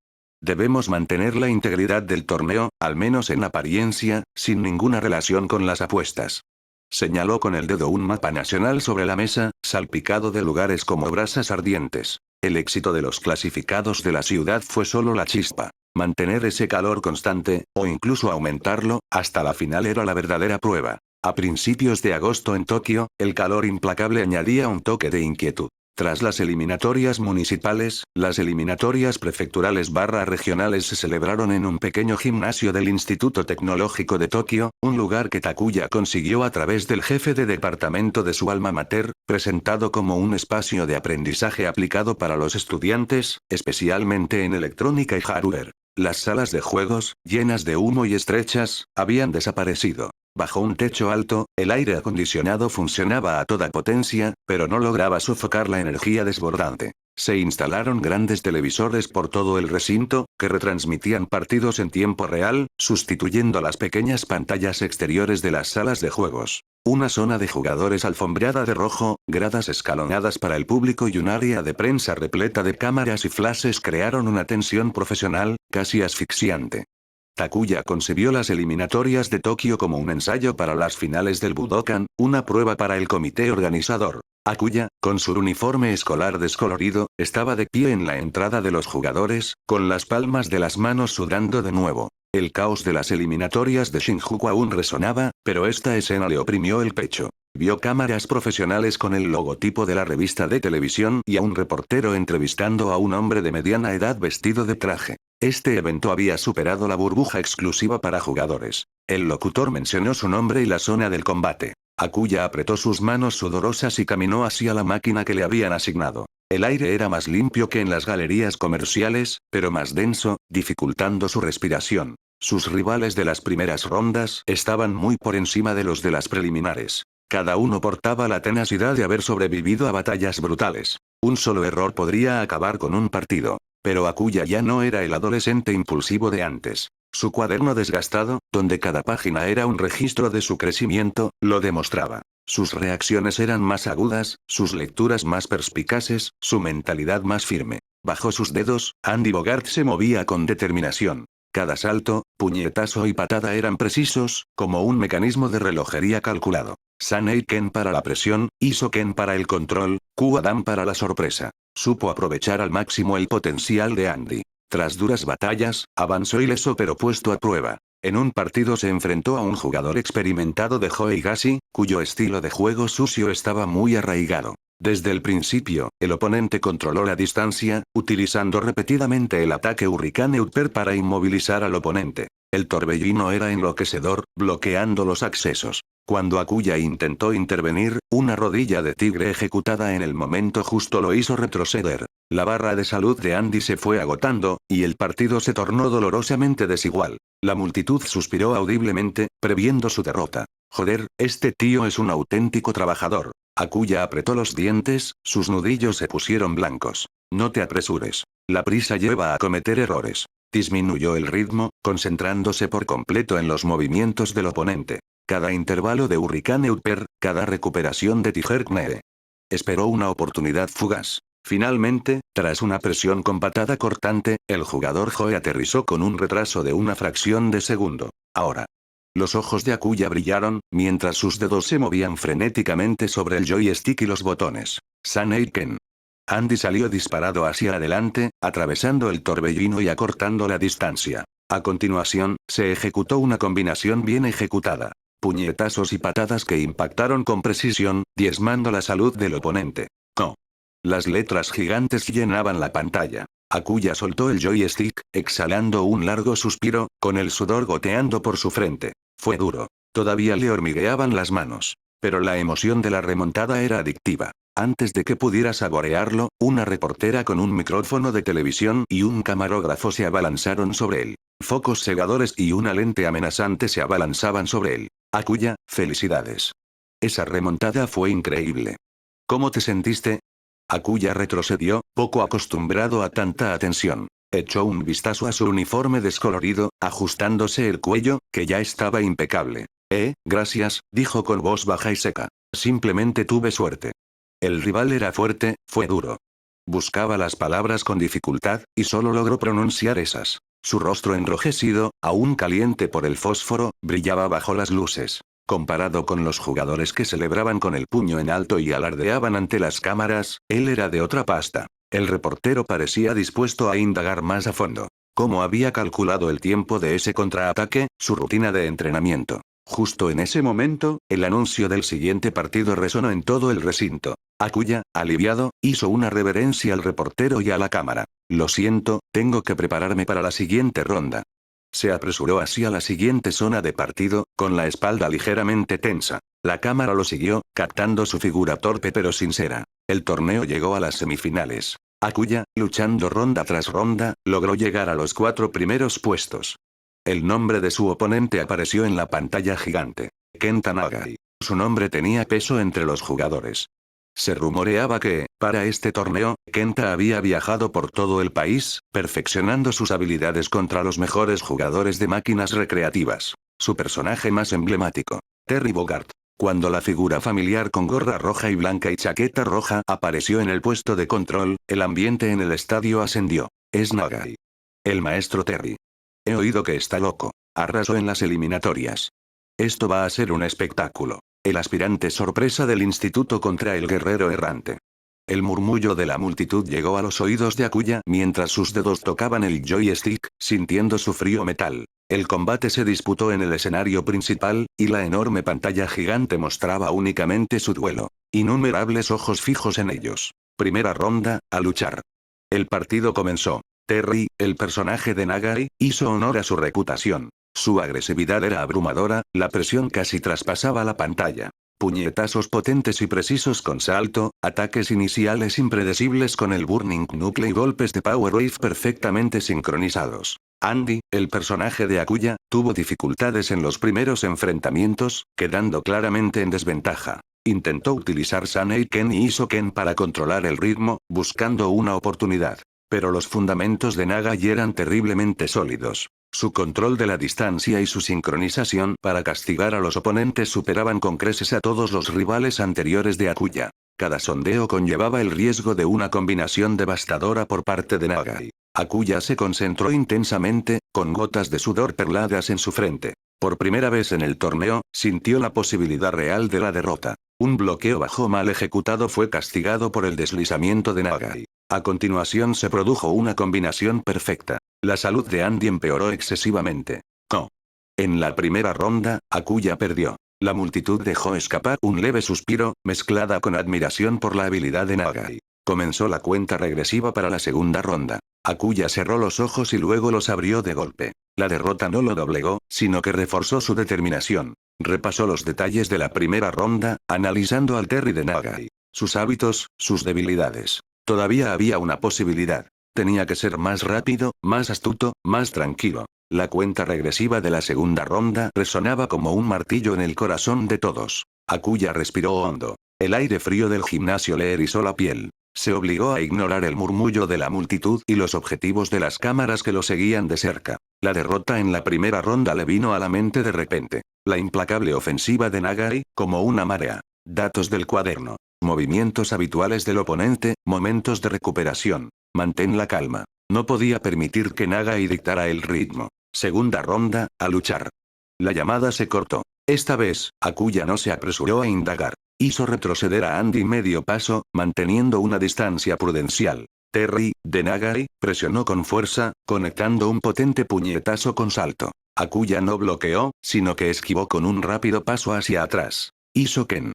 Speaker 1: Debemos mantener la integridad del torneo, al menos en apariencia, sin ninguna relación con las apuestas. Señaló con el dedo un mapa nacional sobre la mesa, salpicado de lugares como brasas ardientes. El éxito de los clasificados de la ciudad fue solo la chispa. Mantener ese calor constante, o incluso aumentarlo, hasta la final era la verdadera prueba. A principios de agosto en Tokio, el calor implacable añadía un toque de inquietud. Tras las eliminatorias municipales, las eliminatorias prefecturales regionales se celebraron en un pequeño gimnasio del Instituto Tecnológico de Tokio, un lugar que Takuya consiguió a través del jefe de departamento de su alma mater, presentado como un espacio de aprendizaje aplicado para los estudiantes, especialmente en electrónica y hardware. Las salas de juegos, llenas de humo y estrechas, habían desaparecido. Bajo un techo alto, el aire acondicionado funcionaba a toda potencia, pero no lograba sofocar la energía desbordante. Se instalaron grandes televisores por todo el recinto, que retransmitían partidos en tiempo real, sustituyendo las pequeñas pantallas exteriores de las salas de juegos. Una zona de jugadores alfombrada de rojo, gradas escalonadas para el público y un área de prensa repleta de cámaras y flashes crearon una tensión profesional, casi asfixiante. Takuya concibió las eliminatorias de Tokio como un ensayo para las finales del Budokan, una prueba para el comité organizador. Akuya, con su uniforme escolar descolorido, estaba de pie en la entrada de los jugadores, con las palmas de las manos sudando de nuevo. El caos de las eliminatorias de Shinjuku aún resonaba, pero esta escena le oprimió el pecho. Vio cámaras profesionales con el logotipo de la revista de televisión y a un reportero entrevistando a un hombre de mediana edad vestido de traje. Este evento había superado la burbuja exclusiva para jugadores. El locutor mencionó su nombre y la zona del combate. Akuya apretó sus manos sudorosas y caminó hacia la máquina que le habían asignado. El aire era más limpio que en las galerías comerciales, pero más denso, dificultando su respiración. Sus rivales de las primeras rondas estaban muy por encima de los de las preliminares. Cada uno portaba la tenacidad de haber sobrevivido a batallas brutales. Un solo error podría acabar con un partido. Pero Akuya ya no era el adolescente impulsivo de antes. Su cuaderno desgastado, donde cada página era un registro de su crecimiento, lo demostraba. Sus reacciones eran más agudas, sus lecturas más perspicaces, su mentalidad más firme. Bajo sus dedos, Andy Bogart se movía con determinación. Cada salto, puñetazo y patada eran precisos, como un mecanismo de relojería calculado. Sanei Ken para la presión, Iso Ken para el control, Kuadam para la sorpresa. Supo aprovechar al máximo el potencial de Andy. Tras duras batallas, avanzó ileso pero puesto a prueba. En un partido se enfrentó a un jugador experimentado de Hoeigashi, cuyo estilo de juego sucio estaba muy arraigado. Desde el principio, el oponente controló la distancia, utilizando repetidamente el ataque Hurricane Upper para inmovilizar al oponente. El torbellino era enloquecedor, bloqueando los accesos. Cuando Akuya intentó intervenir, una rodilla de tigre ejecutada en el momento justo lo hizo retroceder. La barra de salud de Andy se fue agotando, y el partido se tornó dolorosamente desigual. La multitud suspiró audiblemente, previendo su derrota. Joder, este tío es un auténtico trabajador. Akuya apretó los dientes, sus nudillos se pusieron blancos. No te apresures. La prisa lleva a cometer errores. Disminuyó el ritmo, concentrándose por completo en los movimientos del oponente. Cada intervalo de Hurricane Upper, cada recuperación de Tiger Knee. Esperó una oportunidad fugaz. Finalmente, tras una presión con patada cortante, el jugador Joe aterrizó con un retraso de una fracción de segundo. Ahora. Los ojos de Akuya brillaron, mientras sus dedos se movían frenéticamente sobre el joystick y los botones. Sanei Ken. Andy salió disparado hacia adelante, atravesando el torbellino y acortando la distancia. A continuación, se ejecutó una combinación bien ejecutada. Puñetazos y patadas que impactaron con precisión, diezmando la salud del oponente. No. Las letras gigantes llenaban la pantalla. Akuya soltó el joystick, exhalando un largo suspiro, con el sudor goteando por su frente. Fue duro. Todavía le hormigueaban las manos. Pero la emoción de la remontada era adictiva. Antes de que pudiera saborearlo, una reportera con un micrófono de televisión y un camarógrafo se abalanzaron sobre él. Focos cegadores y una lente amenazante se abalanzaban sobre él. Akuya, felicidades. Esa remontada fue increíble. ¿Cómo te sentiste? Akuya retrocedió, poco acostumbrado a tanta atención. Echó un vistazo a su uniforme descolorido, ajustándose el cuello, que ya estaba impecable. Gracias, dijo con voz baja y seca. Simplemente tuve suerte. El rival era fuerte, fue duro. Buscaba las palabras con dificultad, y solo logró pronunciar esas. Su rostro enrojecido, aún caliente por el fósforo, brillaba bajo las luces. Comparado con los jugadores que celebraban con el puño en alto y alardeaban ante las cámaras, él era de otra pasta. El reportero parecía dispuesto a indagar más a fondo. ¿Cómo había calculado el tiempo de ese contraataque? Su rutina de entrenamiento. Justo en ese momento, el anuncio del siguiente partido resonó en todo el recinto. Akuya, aliviado, hizo una reverencia al reportero y a la cámara. Lo siento, tengo que prepararme para la siguiente ronda. Se apresuró hacia la siguiente zona de partido, con la espalda ligeramente tensa. La cámara lo siguió, captando su figura torpe pero sincera. El torneo llegó a las semifinales. Akuya, luchando ronda tras ronda, logró llegar a los 4 primeros puestos. El nombre de su oponente apareció en la pantalla gigante. Kenta Nagai. Su nombre tenía peso entre los jugadores. Se rumoreaba que, para este torneo, Kenta había viajado por todo el país, perfeccionando sus habilidades contra los mejores jugadores de máquinas recreativas. Su personaje más emblemático. Terry Bogard. Cuando la figura familiar con gorra roja y blanca y chaqueta roja apareció en el puesto de control, el ambiente en el estadio ascendió. Es Nagai. El maestro Terry. He oído que está loco. Arrasó en las eliminatorias. Esto va a ser un espectáculo. El aspirante sorpresa del instituto contra el guerrero errante. El murmullo de la multitud llegó a los oídos de Akuya mientras sus dedos tocaban el joystick, sintiendo su frío metal. El combate se disputó en el escenario principal, y la enorme pantalla gigante mostraba únicamente su duelo. Innumerables ojos fijos en ellos. Primera ronda, a luchar. El partido comenzó. Terry, el personaje de Nagai, hizo honor a su reputación. Su agresividad era abrumadora, la presión casi traspasaba la pantalla. Puñetazos potentes y precisos con salto, ataques iniciales impredecibles con el Burning Knuckle y golpes de Power Wave perfectamente sincronizados. Andy, el personaje de Akuya, tuvo dificultades en los primeros enfrentamientos, quedando claramente en desventaja. Intentó utilizar Sanei Ken y Iso Ken para controlar el ritmo, buscando una oportunidad. Pero los fundamentos de Nagai eran terriblemente sólidos. Su control de la distancia y su sincronización para castigar a los oponentes superaban con creces a todos los rivales anteriores de Akuya. Cada sondeo conllevaba el riesgo de una combinación devastadora por parte de Nagai. Akuya se concentró intensamente, con gotas de sudor perladas en su frente. Por primera vez en el torneo, sintió la posibilidad real de la derrota. Un bloqueo bajo mal ejecutado fue castigado por el deslizamiento de Nagai. A continuación se produjo una combinación perfecta. La salud de Andy empeoró excesivamente. No. En la primera ronda, Akuya perdió. La multitud dejó escapar un leve suspiro, mezclada con admiración por la habilidad de Nagai. Comenzó la cuenta regresiva para la segunda ronda. Akuya cerró los ojos y luego los abrió de golpe. La derrota no lo doblegó, sino que reforzó su determinación. Repasó los detalles de la primera ronda, analizando al Terry de Nagai. Sus hábitos, sus debilidades. Todavía había una posibilidad. Tenía que ser más rápido, más astuto, más tranquilo. La cuenta regresiva de la segunda ronda resonaba como un martillo en el corazón de todos. Akuya respiró hondo. El aire frío del gimnasio le erizó la piel. Se obligó a ignorar el murmullo de la multitud y los objetivos de las cámaras que lo seguían de cerca. La derrota en la primera ronda le vino a la mente de repente. La implacable ofensiva de Nagai, como una marea. Datos del cuaderno. Movimientos habituales del oponente, momentos de recuperación. Mantén la calma. No podía permitir que Nagai dictara el ritmo. Segunda ronda, a luchar. La llamada se cortó. Esta vez, Akuya no se apresuró a indagar. Hizo retroceder a Andy medio paso, manteniendo una distancia prudencial. Terry, de Nagai, presionó con fuerza, conectando un potente puñetazo con salto. Akuya no bloqueó, sino que esquivó con un rápido paso hacia atrás. Hizo Ken.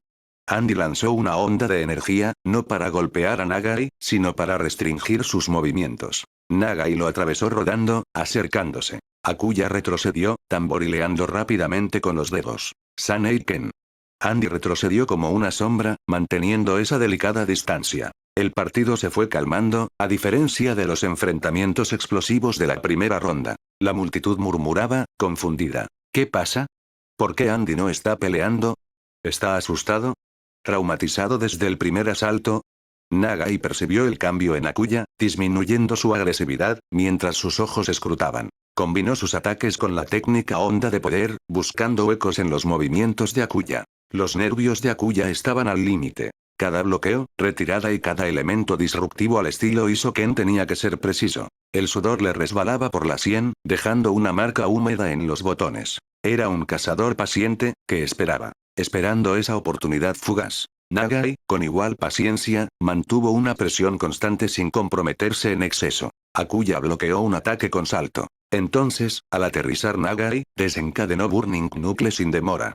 Speaker 1: Andy lanzó una onda de energía, no para golpear a Nagai, sino para restringir sus movimientos. Nagai lo atravesó rodando, acercándose. Akuya retrocedió, tamborileando rápidamente con los dedos. Saneiken. Andy retrocedió como una sombra, manteniendo esa delicada distancia. El partido se fue calmando, a diferencia de los enfrentamientos explosivos de la primera ronda. La multitud murmuraba, confundida. ¿Qué pasa? ¿Por qué Andy no está peleando? ¿Está asustado? ¿Traumatizado desde el primer asalto? Nagai percibió el cambio en Akuya, disminuyendo su agresividad, mientras sus ojos escrutaban. Combinó sus ataques con la técnica onda de poder, buscando huecos en los movimientos de Akuya. Los nervios de Akuya estaban al límite. Cada bloqueo, retirada y cada elemento disruptivo al estilo hizo Ken tenía que ser preciso. El sudor le resbalaba por la sien, dejando una marca húmeda en los botones. Era un cazador paciente, que esperaba. Esperando esa oportunidad fugaz. Nagai, con igual paciencia, mantuvo una presión constante sin comprometerse en exceso. Akuya bloqueó un ataque con salto. Entonces, al aterrizar Nagai, desencadenó Burning Knuckle sin demora.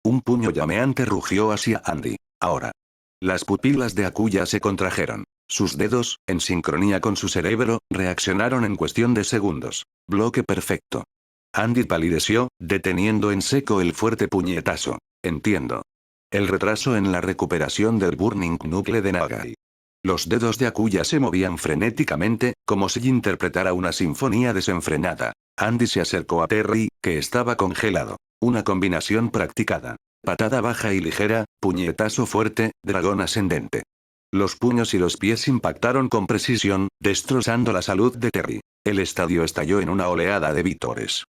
Speaker 1: Un puño llameante rugió hacia Andy. Ahora. Las pupilas de Akuya se contrajeron. Sus dedos, en sincronía con su cerebro, reaccionaron en cuestión de segundos. Bloque perfecto. Andy palideció, deteniendo en seco el fuerte puñetazo. Entiendo. El retraso en la recuperación del Burning Knuckle de Nagai. Los dedos de Akuya se movían frenéticamente, como si interpretara una sinfonía desenfrenada. Andy se acercó a Terry, que estaba congelado. Una combinación practicada. Patada baja y ligera, puñetazo fuerte, dragón ascendente. Los puños y los pies impactaron con precisión, destrozando la salud de Terry. El estadio estalló en una oleada de vítores.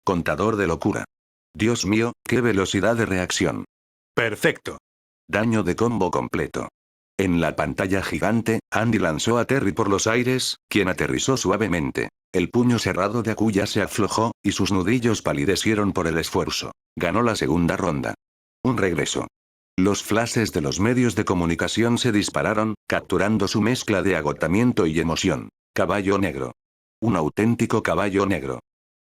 Speaker 1: Contador de locura. Dios mío, qué velocidad de reacción. Perfecto. Daño de combo completo. En la pantalla gigante, Andy lanzó a Terry por los aires, quien aterrizó suavemente. El puño cerrado de Akuya se aflojó, y sus nudillos palidecieron por el esfuerzo. Ganó la segunda ronda. Un regreso. Los flashes de los medios de comunicación se dispararon, capturando su mezcla de agotamiento y emoción. Caballo negro. Un auténtico caballo negro.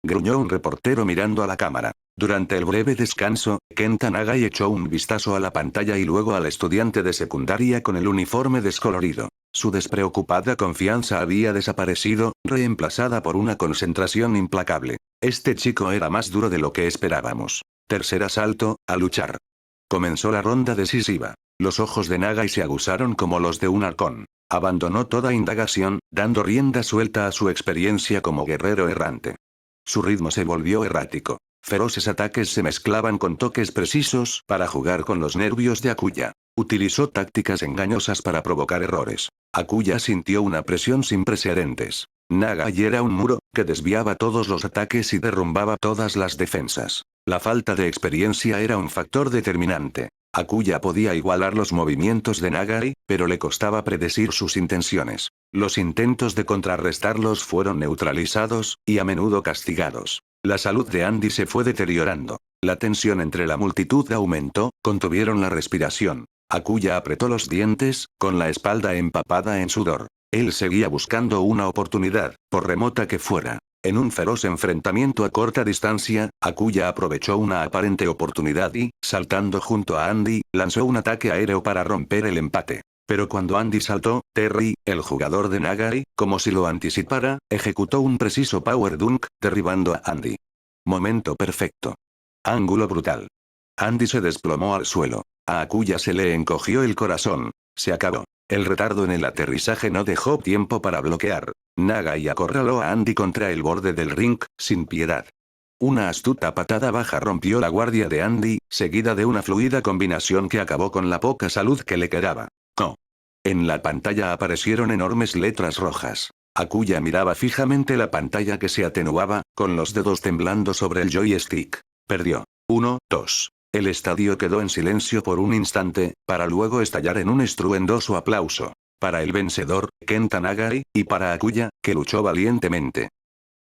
Speaker 1: Gruñó un reportero mirando a la cámara. Durante el breve descanso, Kenta Nagai echó un vistazo a la pantalla y luego al estudiante de secundaria con el uniforme descolorido. Su despreocupada confianza había desaparecido, reemplazada por una concentración implacable. Este chico era más duro de lo que esperábamos. Tercer asalto, a luchar. Comenzó la ronda decisiva. Los ojos de Nagai se aguzaron como los de un halcón. Abandonó toda indagación, dando rienda suelta a su experiencia como guerrero errante. Su ritmo se volvió errático. Feroces ataques se mezclaban con toques precisos para jugar con los nervios de Akuya. Utilizó tácticas engañosas para provocar errores. Akuya sintió una presión sin precedentes. Nagai era un muro, que desviaba todos los ataques y derrumbaba todas las defensas. La falta de experiencia era un factor determinante. Akuya podía igualar los movimientos de Nagai, pero le costaba predecir sus intenciones. Los intentos de contrarrestarlos fueron neutralizados, y a menudo castigados. La salud de Andy se fue deteriorando. La tensión entre la multitud aumentó, contuvieron la respiración. Akuya apretó los dientes, con la espalda empapada en sudor. Él seguía buscando una oportunidad, por remota que fuera. En un feroz enfrentamiento a corta distancia, Akuya aprovechó una aparente oportunidad y, saltando junto a Andy, lanzó un ataque aéreo para romper el empate. Pero cuando Andy saltó, Terry, el jugador de Nagai, como si lo anticipara, ejecutó un preciso power dunk, derribando a Andy. Momento perfecto. Ángulo brutal. Andy se desplomó al suelo. A Akuya se le encogió el corazón. Se acabó. El retardo en el aterrizaje no dejó tiempo para bloquear. Nagai acorraló a Andy contra el borde del ring, sin piedad. Una astuta patada baja rompió la guardia de Andy, seguida de una fluida combinación que acabó con la poca salud que le quedaba. ¡No! En la pantalla aparecieron enormes letras rojas. Akuya miraba fijamente la pantalla que se atenuaba, con los dedos temblando sobre el joystick. Perdió. 1, 2. El estadio quedó en silencio por un instante, para luego estallar en un estruendoso aplauso. Para el vencedor, Kenta Nagai, y para Akuya, que luchó valientemente.